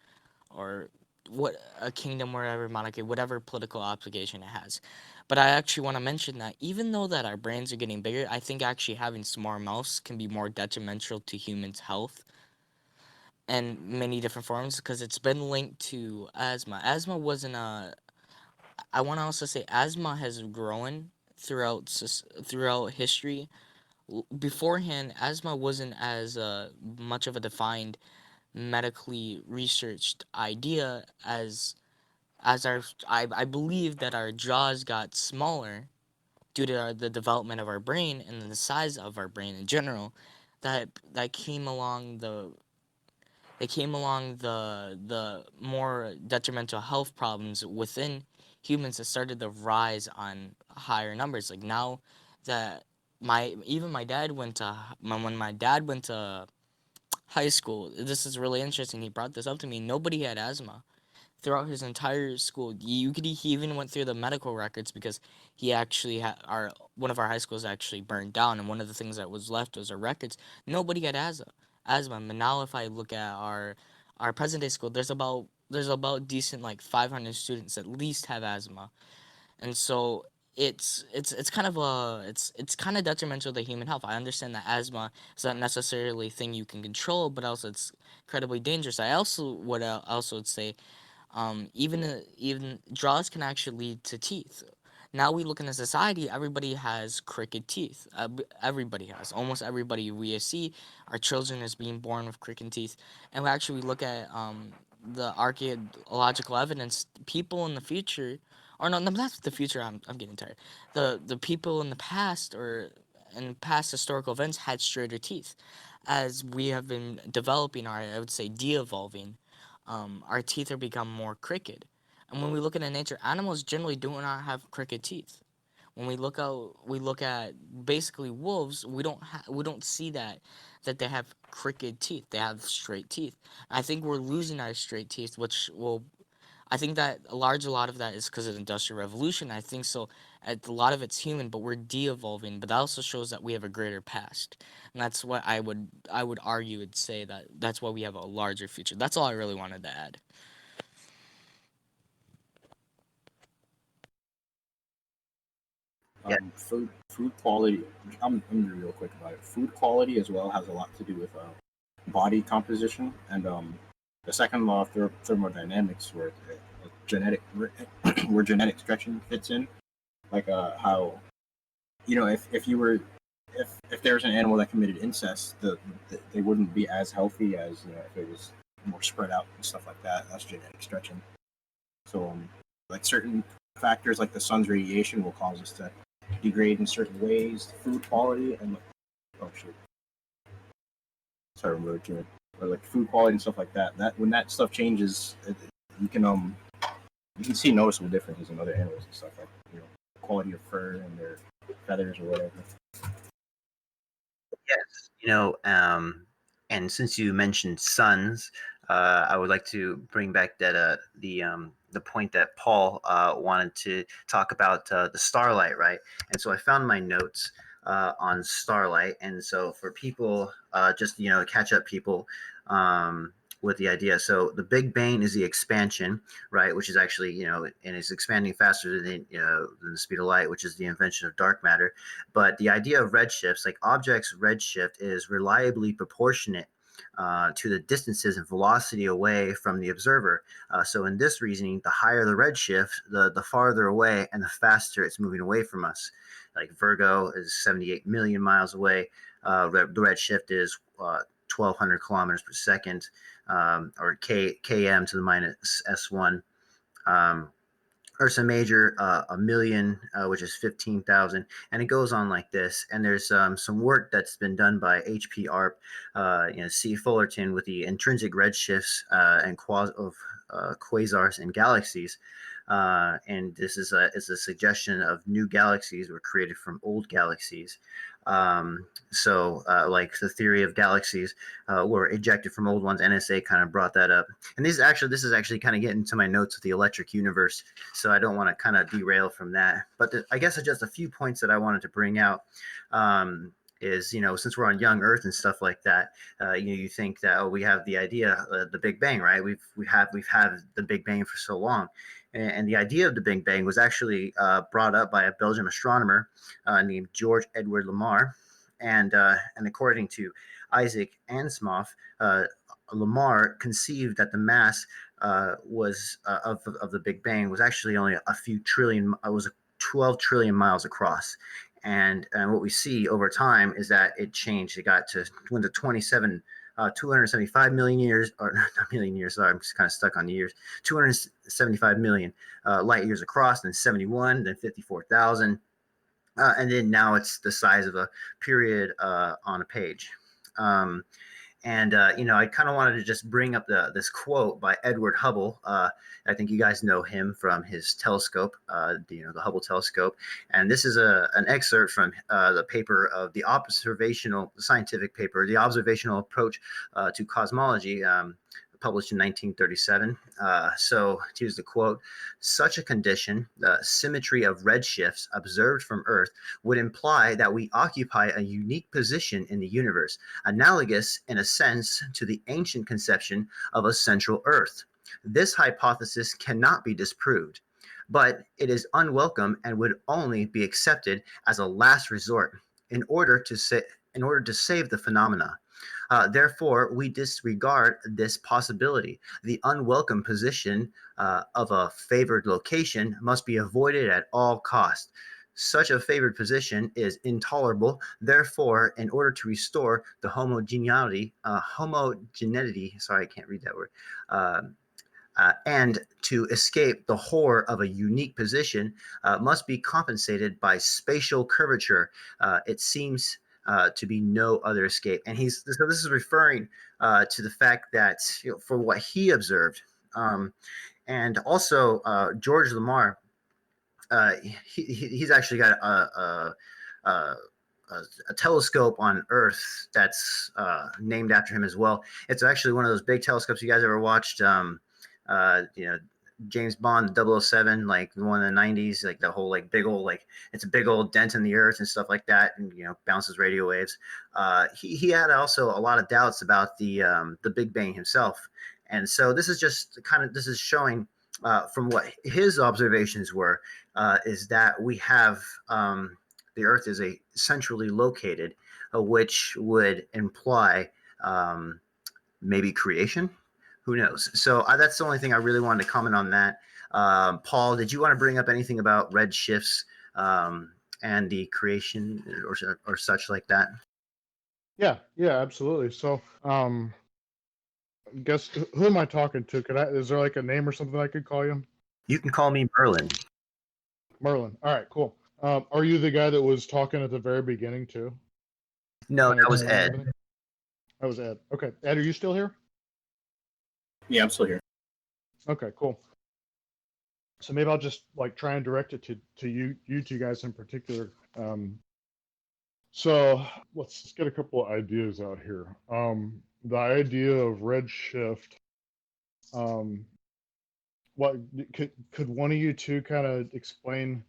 or what a kingdom, wherever monarchy, whatever political obligation it has. But I actually want to mention that even though that our brains are getting bigger, I think actually having small mouths can be more detrimental to humans' health and many different forms, because it's been linked to asthma. Asthma wasn't a. I want to also say asthma has grown throughout history. Beforehand, asthma wasn't as much of a defined medically researched idea as I believe that our jaws got smaller due to the development of our brain and the size of our brain in general, that came along the more detrimental health problems within humans that started to rise on higher numbers. Like now that my dad went to when my dad went to high school, this is really interesting. He brought this up to me. Nobody had asthma throughout his entire school. He even went through the medical records because he actually had our one of our high schools actually burned down, and one of the things that was left was our records. Nobody had asthma. But now if I look at our present day school, there's about decent like 500 students at least have asthma, and so it's kind of it's kind of detrimental to human health. I understand that asthma is not necessarily a thing you can control, but also it's incredibly dangerous. I also would say even draws can actually lead to teeth. Now we look in a society, everybody has crooked teeth. Everybody has. Almost everybody we see, our children is being born with crooked teeth. And we actually look at the archaeological evidence. People in the future, or no, not the future. I'm getting tired. The people in the past or in past historical events had straighter teeth. As we have been developing, or I would say de-evolving, our teeth are become more crooked. And when we look at nature, animals generally do not have crooked teeth. When we look at basically wolves. We don't see that they have crooked teeth. They have straight teeth. I think we're losing our straight teeth, which will. I think that a lot of that is because of the industrial revolution. I think so. A lot of it's human, but we're de-evolving. But that also shows that we have a greater past, and that's what I would argue and say that that's why we have a larger future. That's all I really wanted to add. Yeah. Food quality. I'm gonna be real quick about it. Food quality as well has a lot to do with body composition and the second law of thermodynamics, where genetic where genetic stretching fits in, like how if you were if there's an animal that committed incest, they wouldn't be as healthy as if it was more spread out and stuff like that. That's genetic stretching. So like certain factors like the sun's radiation will cause us to degrade in certain ways, food quality and oh shit, sorry, I'm really doing or like food quality and stuff like that. That when that stuff changes, you can you can see noticeable differences in other animals and stuff like quality of fur and their feathers or whatever. Yes, and since you mentioned suns, I would like to bring back that the point that Paul wanted to talk about the starlight, right? And so I found my notes on starlight, and so for people, just catch up people with the idea. So the Big Bang is the expansion, right? Which is actually and it's expanding faster than the speed of light, which is the invention of dark matter. But the idea of redshifts, like objects' redshift, is reliably proportionate to the distances and velocity away from the observer. So in this reasoning, the higher the redshift, the farther away and the faster it's moving away from us. Like Virgo is 78 million miles away. The redshift is 1,200 kilometers per second, or km to the minus s1. Ursa Major, a million, which is 15,000, and it goes on like this. And there's some work that's been done by H.P. Arp, C. Fullerton, with the intrinsic redshifts and of quasars and galaxies. And this is a suggestion of new galaxies were created from old galaxies. Like the theory of galaxies were ejected from old ones. NSA kind of brought that up. And this is actually kind of getting to my notes with the electric universe. So I don't want to kind of derail from that. But I guess just a few points that I wanted to bring out. Is, since we're on young Earth and stuff like that, you think that we have the idea, the Big Bang, right? We've had the Big Bang for so long, and the idea of the Big Bang was actually brought up by a Belgian astronomer named George Edward Lamar, and according to Isaac Ansmoff, Lamar conceived that the mass was of the Big Bang was actually only a few trillion. It was 12 trillion miles across. And what we see over time is that it changed. It got to 275 million years, or not million years, sorry, I'm just kind of stuck on the years, 275 million light years across, then 71, then 54,000. And then now it's the size of a period on a page. I kind of wanted to just bring up this quote by Edward Hubble. I think you guys know him from his telescope, the Hubble telescope. And this is an excerpt from the paper of the scientific paper, The Observational Approach to Cosmology, published in 1937. So here's the quote. Such a condition, the symmetry of redshifts observed from Earth, would imply that we occupy a unique position in the universe, analogous in a sense to the ancient conception of a central Earth. This hypothesis cannot be disproved, but it is unwelcome and would only be accepted as a last resort in order to save the phenomena. Therefore, we disregard this possibility. The unwelcome position of a favored location must be avoided at all costs. Such a favored position is intolerable. Therefore, in order to restore the homogeneity, sorry, I can't read that word, and to escape the horror of a unique position must be compensated by spatial curvature. It seems to be no other escape. And this is referring to the fact that for what he observed, and also George Lamar, he's actually got a telescope on Earth that's named after him as well. It's actually one of those big telescopes. You guys ever watched? James Bond 007, like the one in the 90s, like the whole like big old, like it's a big old dent in the earth and stuff like that, and bounces radio waves. He had also a lot of doubts about the Big Bang himself, and so this is showing from what his observations were, is that we have the Earth is a centrally located, which would imply maybe creation. Who knows? So that's the only thing I really wanted to comment on that. Paul, did you want to bring up anything about red shifts and the creation or such like that? Yeah, absolutely. So, guess who am I talking to? Is there like a name or something I could call you? You can call me Merlin. Merlin. All right, cool. Are you the guy that was talking at the very beginning too? No, that was Ed. Everything? That was Ed. Okay, Ed, are you still here? Yeah, I'm still here. Okay, cool. So maybe I'll just like try and direct it to you two guys in particular. So let's get a couple of ideas out here. The idea of redshift. What could one of you two kind of explain?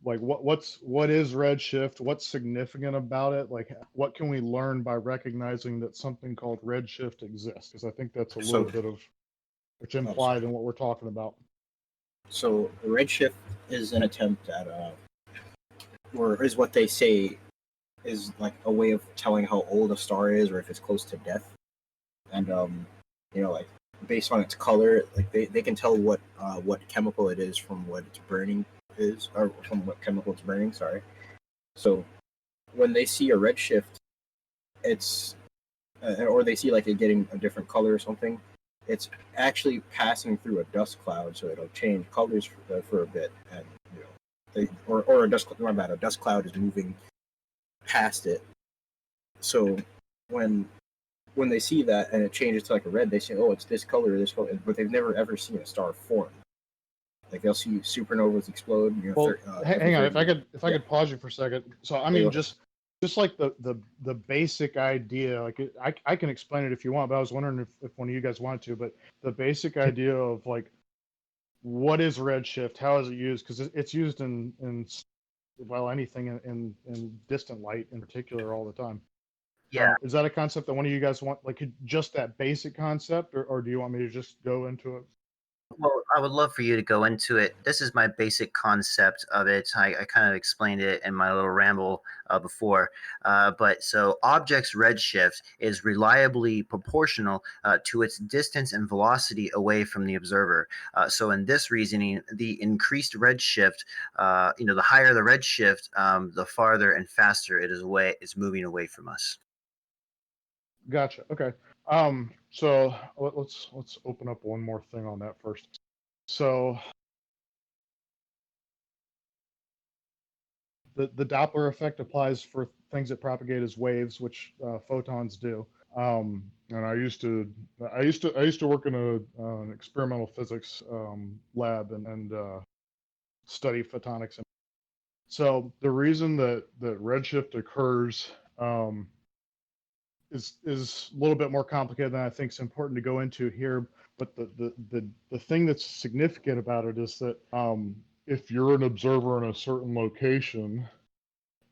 Like what is redshift? What's significant about it? Like what can we learn by recognizing that something called redshift exists? Because I think that's a little bit of what's implied in what we're talking about. So redshift is an attempt at or is what they say is like a way of telling how old a star is or if it's close to death. And like based on its color, like they can tell what chemical it is from what it's burning is, or from what chemical it's burning, sorry. So when they see a redshift, it's or they see like it getting a different color or something, it's actually passing through a dust cloud, so it'll change colors for a bit, and a dust cloud is moving past it. So when they see that and it changes to like a red, they say, "Oh, it's this color, but they've never ever seen a star form. Like they'll see supernovas explode. Well, hang on. If I could pause you for a second. So I mean, just just like the basic idea. Like I can explain it if you want, but I was wondering if one of you guys wanted to. But the basic idea of like what is redshift, how is it used? Because it's used in well anything in distant light in particular all the time. Yeah. Is that a concept that one of you guys want, like just that basic concept, or do you want me to just go into it? Well, I would love for you to go into it. This is my basic concept of it. I kind of explained it in my little ramble before. But so object's redshift is reliably proportional to its distance and velocity away from the observer. So in this reasoning, the increased redshift, the higher the redshift, the farther and faster it is away. It's moving away from us. Gotcha. Okay. So let's open up one more thing on that first. So the Doppler effect applies for things that propagate as waves, which photons do. And I used to work in an experimental physics lab and study photonics. So the reason that redshift occurs is a little bit more complicated than I think is important to go into here. But the thing that's significant about it is that if you're an observer in a certain location,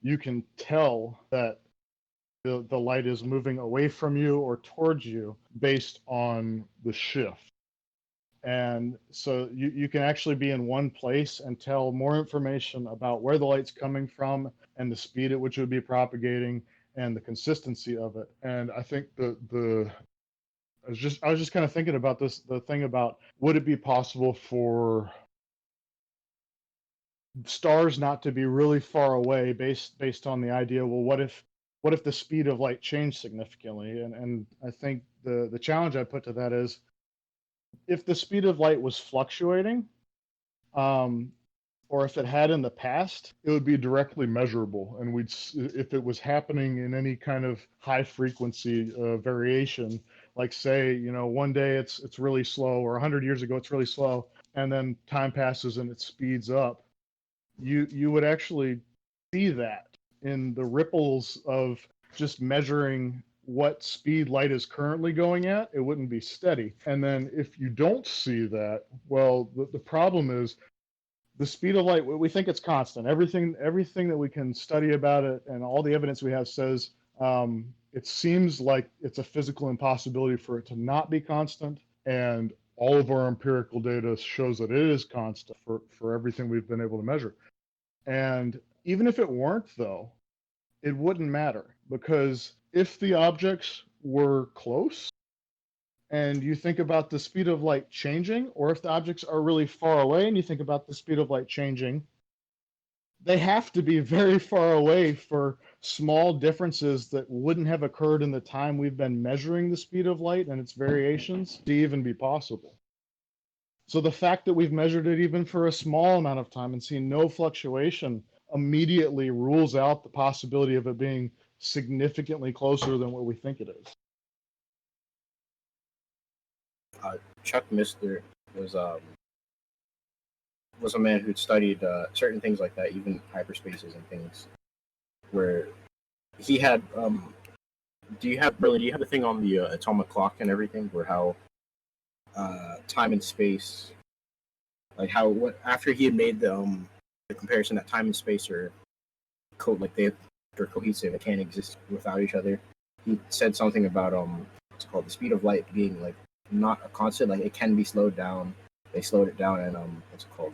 you can tell that the light is moving away from you or towards you based on the shift. And so you can actually be in one place and tell more information about where the light's coming from and the speed at which it would be propagating and the consistency of it. And I think I was just kind of thinking about this, the thing about would it be possible for stars not to be really far away based on the idea, well, what if the speed of light changed significantly? And I think the challenge I put to that is if the speed of light was fluctuating, or if it had in the past, it would be directly measurable, and if it was happening in any kind of high frequency variation, like say, one day it's really slow, or 100 years ago it's really slow, and then time passes and it speeds up, you would actually see that in the ripples of just measuring what speed light is currently going at. It wouldn't be steady. And then if you don't see that, well, the problem is the speed of light, we think it's constant. Everything that we can study about it and all the evidence we have says it seems like it's a physical impossibility for it to not be constant. And all of our empirical data shows that it is constant for everything we've been able to measure. And even if it weren't, though, it wouldn't matter, because if the objects were close and you think about the speed of light changing, or if the objects are really far away and you think about the speed of light changing, they have to be very far away for small differences that wouldn't have occurred in the time we've been measuring the speed of light and its variations to even be possible. So the fact that we've measured it even for a small amount of time and seen no fluctuation immediately rules out the possibility of it being significantly closer than what we think it is. Chuck Missler was a man who'd studied certain things like that, even hyperspaces and things, where he had do you have the thing on the atomic clock and everything, where how time and space, like after he had made the comparison that time and space are they're cohesive, they can't exist without each other. He said something about what's called the speed of light being like not a constant, like it can be slowed down. They slowed it down, and what's it called?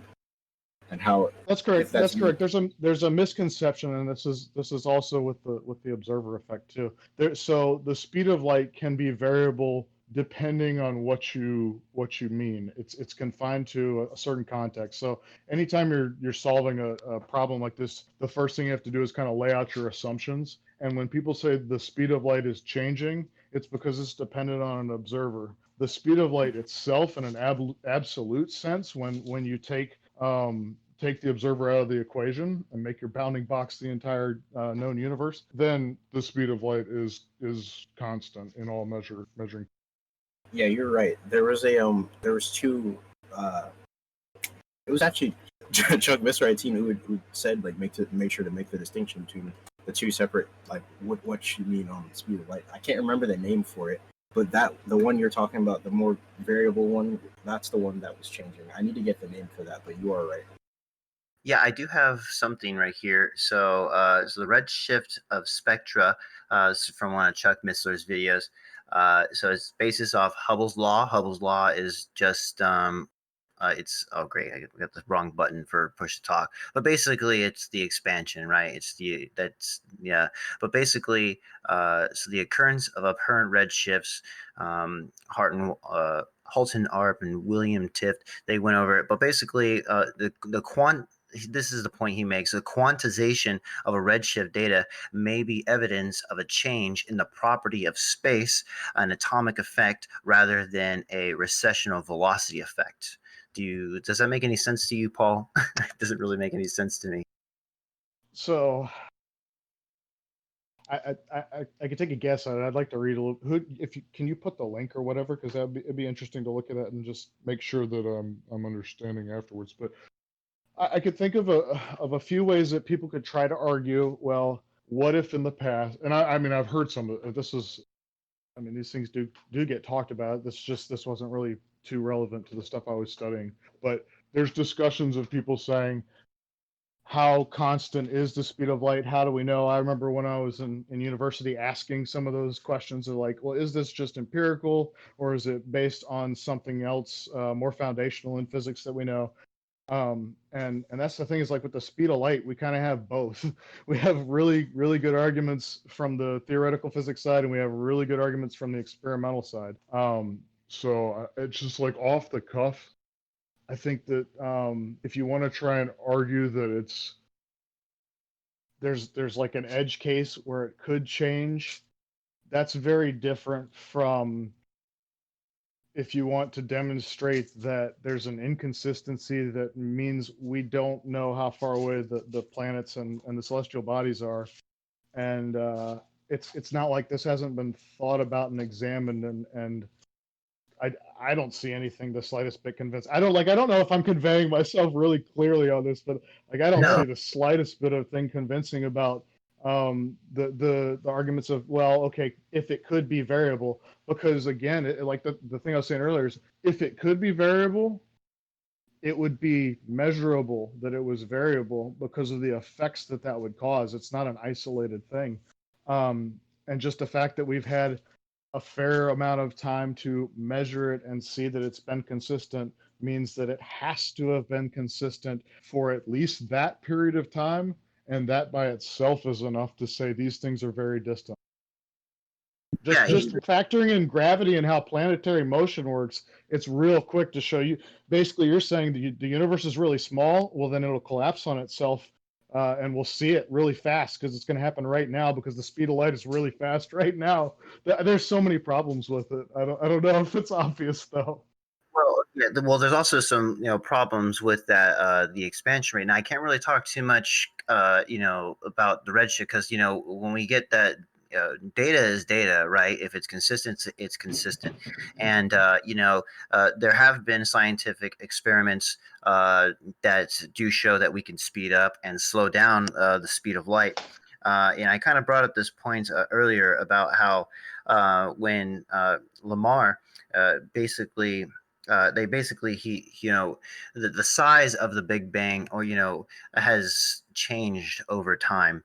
And how That's correct. That's correct. There's a misconception, and this is also with the observer effect too. So the speed of light can be variable depending on what you mean. It's confined to a certain context. So anytime you're solving a problem like this, the first thing you have to do is kind of lay out your assumptions. And when people say the speed of light is changing, it's because it's dependent on an observer. The speed of light itself, in an absolute sense, when you take the observer out of the equation and make your bounding box the entire known universe, then the speed of light is constant in all measuring. Yeah, you're right. There was two. It was actually Chuck Missler who said make sure to make the distinction between the two separate, like what you mean on the speed of light. I can't remember the name for it, but that the one you're talking about, the more variable one, that's the one that was changing. I need to get the name for that, but you are right. Yeah, I do have something right here. So the redshift of spectra from one of Chuck Missler's videos. So it's basis off Hubble's law. Hubble's law is just it's oh great, I got the wrong button for push to talk. But basically, it's the expansion, right? It's the that's yeah. But basically, so the occurrence of apparent redshifts, Halton Arp and William Tift, they went over it. But basically, the quant this is the point he makes. The quantization of a redshift data may be evidence of a change in the property of space, an atomic effect, rather than a recessional velocity effect. Does that make any sense to you, Paul? It doesn't really make any sense to me. So I could take a guess on it. I'd like to read a little. Can you put the link or whatever? Because it'd be interesting to look at that and just make sure that I'm understanding afterwards. But I could think of a few ways that people could try to argue. Well, what if in the past? And I mean I've heard some of this is. I mean these things do get talked about. This wasn't really too relevant to the stuff I was studying. But there's discussions of people saying, how constant is the speed of light? How do we know? I remember when I was in university asking some of those questions of like, well, is this just empirical or is it based on something else more foundational in physics that we know? And that's the thing is like with the speed of light, we kind of have both. We have really good arguments from the theoretical physics side, and we have really good arguments from the experimental side. So it's just like off the cuff. I think that if you want to try and argue that there's like an edge case where it could change, that's very different from if you want to demonstrate that there's an inconsistency that means we don't know how far away the planets and the celestial bodies are. And it's not like this hasn't been thought about and examined and I don't see anything the slightest bit convinced. I don't know if I'm conveying myself really clearly on this, but like I don't No. see the slightest bit of thing convincing about the arguments of, well, okay, if it could be variable, because again, like the thing I was saying earlier is if it could be variable, it would be measurable that it was variable because of the effects that would cause. It's not an isolated thing. And just the fact that we've had a fair amount of time to measure it and see that it's been consistent means that it has to have been consistent for at least that period of time. And that by itself is enough to say these things are very distant. Just factoring in gravity and how planetary motion works, it's real quick to show you. Basically, you're saying the universe is really small. Well, then it'll collapse on itself, and we'll see it really fast because it's going to happen right now because the speed of light is really fast right now. There's so many problems with it. I don't know if it's obvious though. Well, yeah, well, there's also some problems with that the expansion rate. Now, I can't really talk too much about the redshift because when we get that data is data, right? If it's consistent, it's consistent. And there have been scientific experiments that do show that we can speed up and slow down the speed of light. And I kind of brought up this point earlier about how when Lamar basically the size of the Big Bang has changed over time.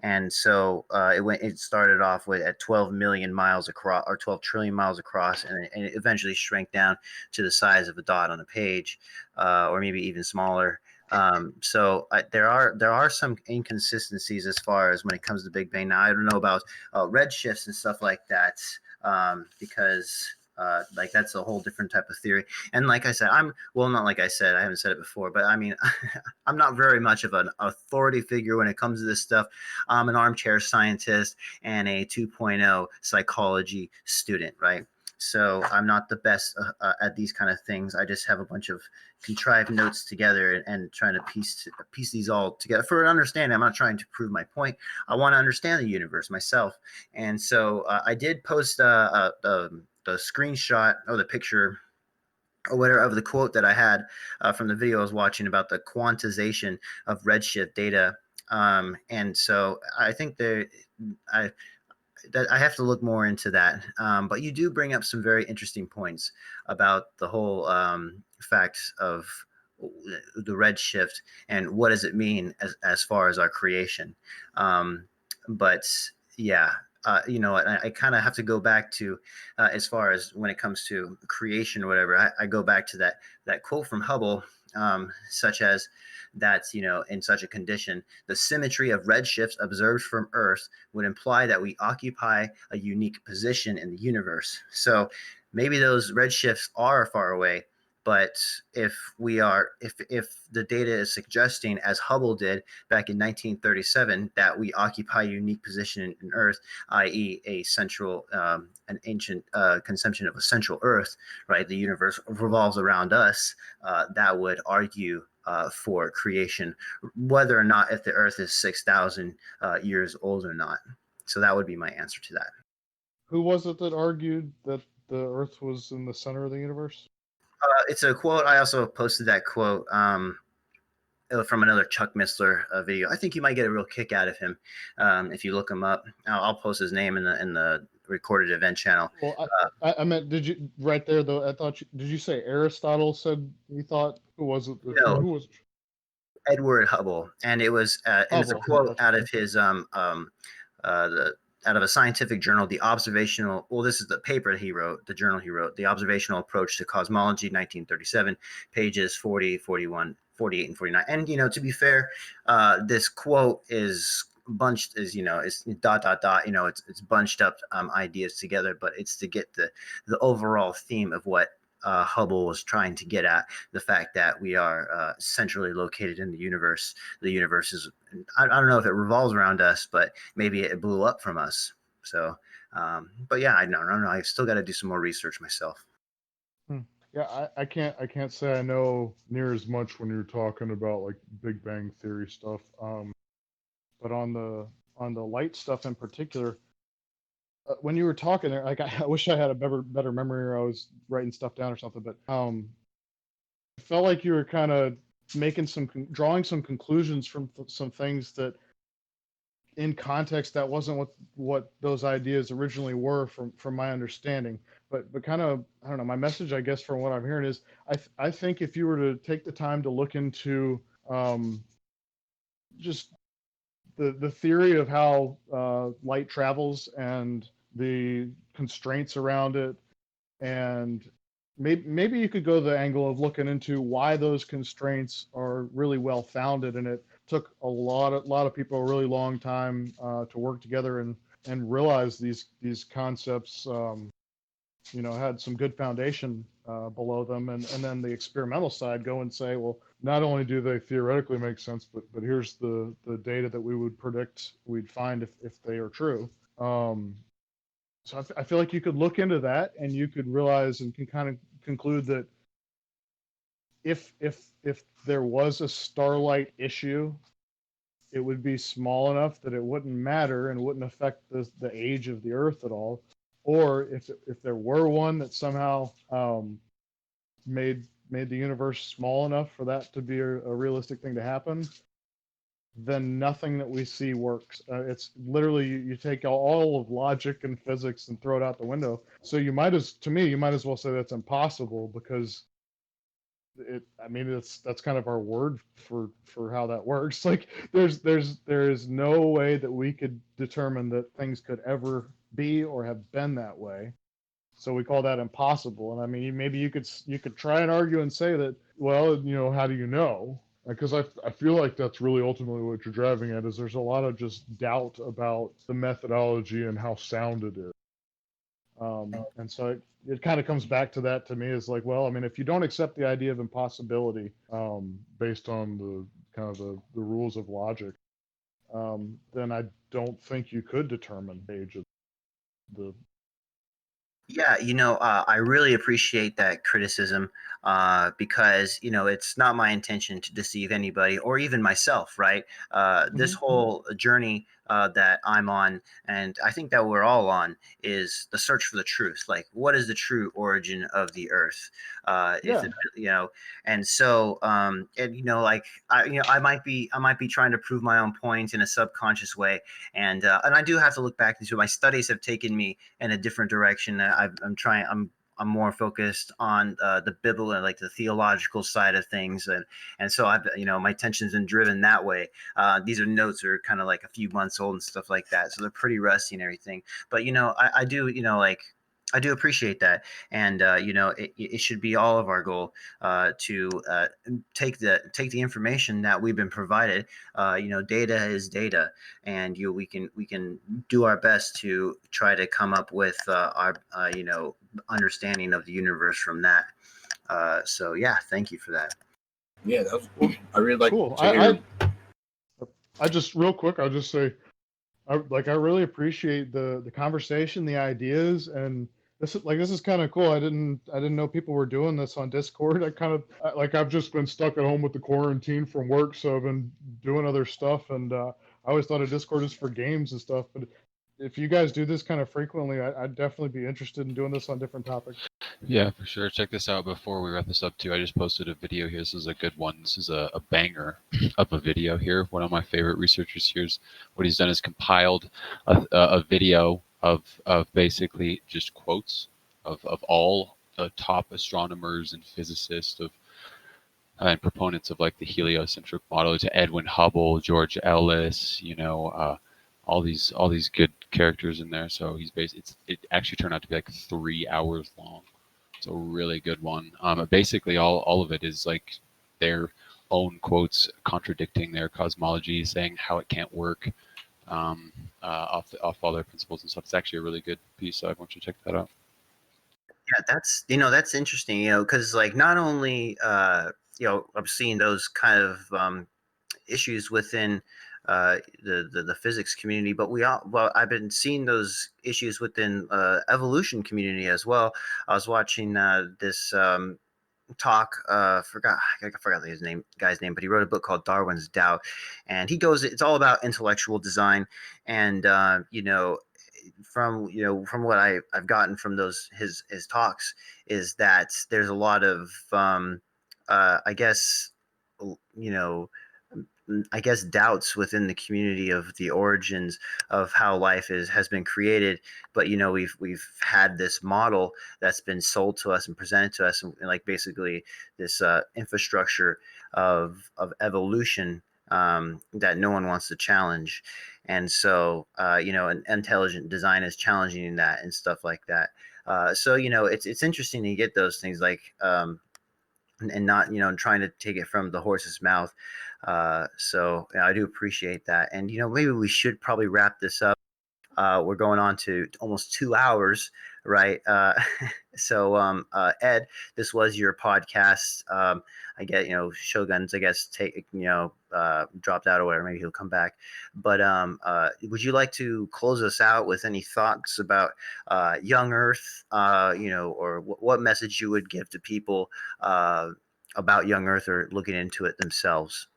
And so it started off with at 12 million miles across or 12 trillion miles across, and it eventually shrank down to the size of a dot on a page, or maybe even smaller. There are some inconsistencies as far as when it comes to Big Bang. Now I don't know about redshifts and stuff like that, because like that's a whole different type of theory. And like I said, not like I said, I haven't said it before, but I mean, I'm not very much of an authority figure when it comes to this stuff. I'm an armchair scientist and a 2.0 psychology student, right? So I'm not the best at these kind of things. I just have a bunch of contrived notes together and trying to piece these all together for an understanding. I'm not trying to prove my point. I want to understand the universe myself. And so I did post the screenshot or the picture or whatever of the quote that I had from the video I was watching about the quantization of redshift data And so I think I I have to look more into that. But you do bring up some very interesting points about the whole fact of the redshift and what does it mean as far as our creation. Um, but yeah, I kind of have to go back to as far as when it comes to creation or whatever. I go back to that quote from Hubble, such as that in such a condition, the symmetry of redshifts observed from Earth would imply that we occupy a unique position in the universe. So maybe those redshifts are far away, but if the data is suggesting, as Hubble did back in 1937, that we occupy a unique position in Earth, i.e., an ancient conception of a central Earth, right? The universe revolves around us. That would argue for creation, whether or not if the Earth is 6,000 years old or not. So that would be my answer to that. Who was it that argued that the Earth was in the center of the universe? It's a quote. I also posted that quote from another Chuck Missler video. I think you might get a real kick out of him if you look him up. I'll post his name in the recorded event channel. Well, I meant, did you right there though? I thought did you say Aristotle said he thought? Who was it? No. Who was it? Edward Hubble, and it was and it's a Hubble, quote gotcha. out of his out of a scientific journal, the observational. Well, this is the paper he wrote, the journal he wrote, the observational approach to cosmology, 1937, pages 40, 41, 48, and 49. And to be fair, this quote is bunched is dot dot dot. It's bunched up ideas together, but it's to get the overall theme of what Hubble was trying to get at, the fact that we are centrally located in the universe. The universe is, I don't know if it revolves around us, but maybe it blew up from us. So, but yeah, I don't know. I still got to do some more research myself. Yeah, I can't say I know near as much when you're talking about like Big Bang Theory stuff. But on the light stuff in particular, when you were talking there, like I wish I had a better memory, or I was writing stuff down or something. But it felt like you were kind of drawing some conclusions from some things that, in context, that wasn't what those ideas originally were, from my understanding. But kind of, I don't know. My message, I guess, from what I'm hearing is, I think if you were to take the time to look into just the theory of how light travels and the constraints around it, and maybe you could go the angle of looking into why those constraints are really well founded, and it took a lot of people a really long time to work together and realize these concepts had some good foundation below them, and then the experimental side go and say, well, not only do they theoretically make sense, but here's the data that we would predict we'd find if they are true. So I feel like you could look into that, and you could realize and can kind of conclude that if there was a starlight issue, it would be small enough that it wouldn't matter and wouldn't affect the age of the Earth at all. Or if there were one that somehow made the universe small enough for that to be a realistic thing to happen, then nothing that we see works. It's literally you take all of logic and physics and throw it out the window. So you might as well say that's impossible, because that's kind of our word for how that works. Like there is no way that we could determine that things could ever be or have been that way. So we call that impossible. And I mean, maybe you could try and argue and say that, well, how do you know? Because I feel like that's really ultimately what you're driving at, is there's a lot of just doubt about the methodology and how sound it is. And so it kind of comes back to that, to me, is like, well, I mean, if you don't accept the idea of impossibility based on the kind of the rules of logic, then I don't think you could determine the age of the. Yeah, I really appreciate that criticism. because it's not my intention to deceive anybody or even myself, right? This whole journey that I'm on, and I think that we're all on, is the search for the truth. Like, what is the true origin of the Earth? Is Yeah. it, and so, and like I might be trying to prove my own point in a subconscious way, and I do have to look back into my studies have taken me in a different direction. I'm more focused on the biblical and like the theological side of things, and so I've my attention's been driven that way. These are notes that are kind of like a few months old and stuff like that, so they're pretty rusty and everything. But I do like I do appreciate that, and it should be all of our goal to take the information that we've been provided. Data is data, and we can do our best to try to come up with our understanding of the universe from that. So yeah, thank you for that. Yeah, that was cool. I really like Cool. to hear. I just real quick, I'll just say, I really appreciate the conversation, the ideas, and this is kind of cool. I didn't know people were doing this on Discord. I've just been stuck at home with the quarantine from work, so I've been doing other stuff, and I always thought of Discord is for games and stuff. But if you guys do this kind of frequently, I'd definitely be interested in doing this on different topics. Yeah, for sure. Check this out before we wrap this up too. I just posted a video here. This is a good one. This is a banger of a video here. One of my favorite researchers here's what he's done is compiled a video of basically just quotes of all the top astronomers and physicists of and proponents of like the heliocentric model, to Edwin Hubble, George Ellis, all these good characters in there. So it actually turned out to be like 3 hours long. It's a really good one. Basically, all of it is like their own quotes contradicting their cosmology, saying how it can't work off all their principles and stuff. It's actually a really good piece. So I want you to check that out. Yeah, that's interesting. Because like not only I'm seeing those kind of issues within the physics community, but I've been seeing those issues within evolution community as well. I was watching this talk. I forgot his guy's name, but he wrote a book called Darwin's Doubt, and it's all about intellectual design, and from what I've gotten from those his talks is that there's a lot of I guess you know I guess doubts within the community of the origins of how life has been created. But we've had this model that's been sold to us and presented to us, and like basically this infrastructure of evolution that no one wants to challenge. And so an intelligent design is challenging that and stuff like that. So it's interesting to get those things like and not trying to take it from the horse's mouth. So I do appreciate that, and maybe we should probably wrap this up. We're going on to almost 2 hours, right? So Ed, this was your podcast. I get Shogun's I guess dropped out or whatever. Maybe he'll come back. But would you like to close us out with any thoughts about young Earth? Or what message you would give to people about young Earth or looking into it themselves?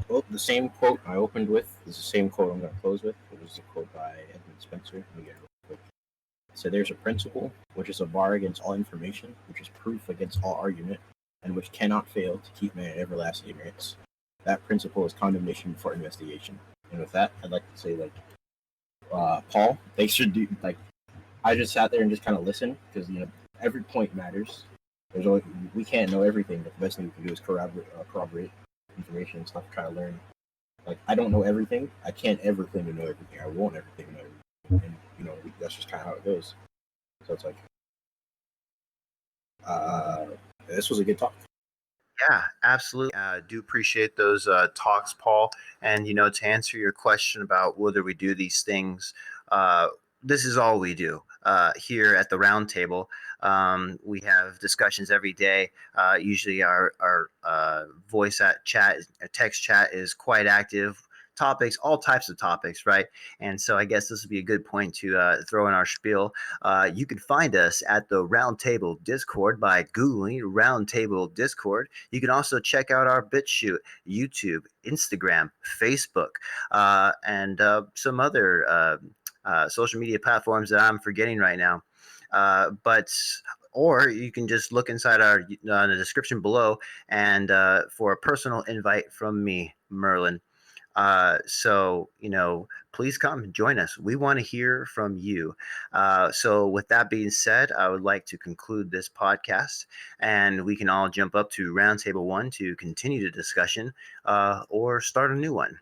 Well, the same quote I opened with is the same quote I'm going to close with. It was a quote by Edmund Spencer. Let me get it real quick. So there's a principle which is a bar against all information, which is proof against all argument, and which cannot fail to keep man in everlasting ignorance. That principle is condemnation before investigation. And with that, I'd like to say, Paul, they should do I just sat there and just kind of listened because every point matters. We can't know everything, but the best thing we can do is corroborate information and stuff, try to learn. I don't know everything. I can't ever claim to know everything. I won't ever claim to know everything. And that's just kind of how it goes. So it's this was a good talk. Yeah, absolutely. Do appreciate those talks, Paul. And to answer your question about whether we do these things, this is all we do here at the round table. We have discussions every day. Usually our voice chat, text chat is quite active, topics, all types of topics, right? And so I guess this would be a good point to throw in our spiel. You can find us at the Roundtable Discord by Googling Roundtable Discord. You can also check out our BitChute, YouTube, Instagram, Facebook, and some other social media platforms that I'm forgetting right now. But or you can just look inside our the description below and for a personal invite from me, Merlin. So, please come join us. We want to hear from you. So, with that being said, I would like to conclude this podcast and we can all jump up to Roundtable 1 to continue the discussion or start a new one.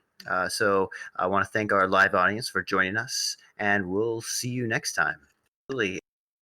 So, I want to thank our live audience for joining us and we'll see you next time. Really,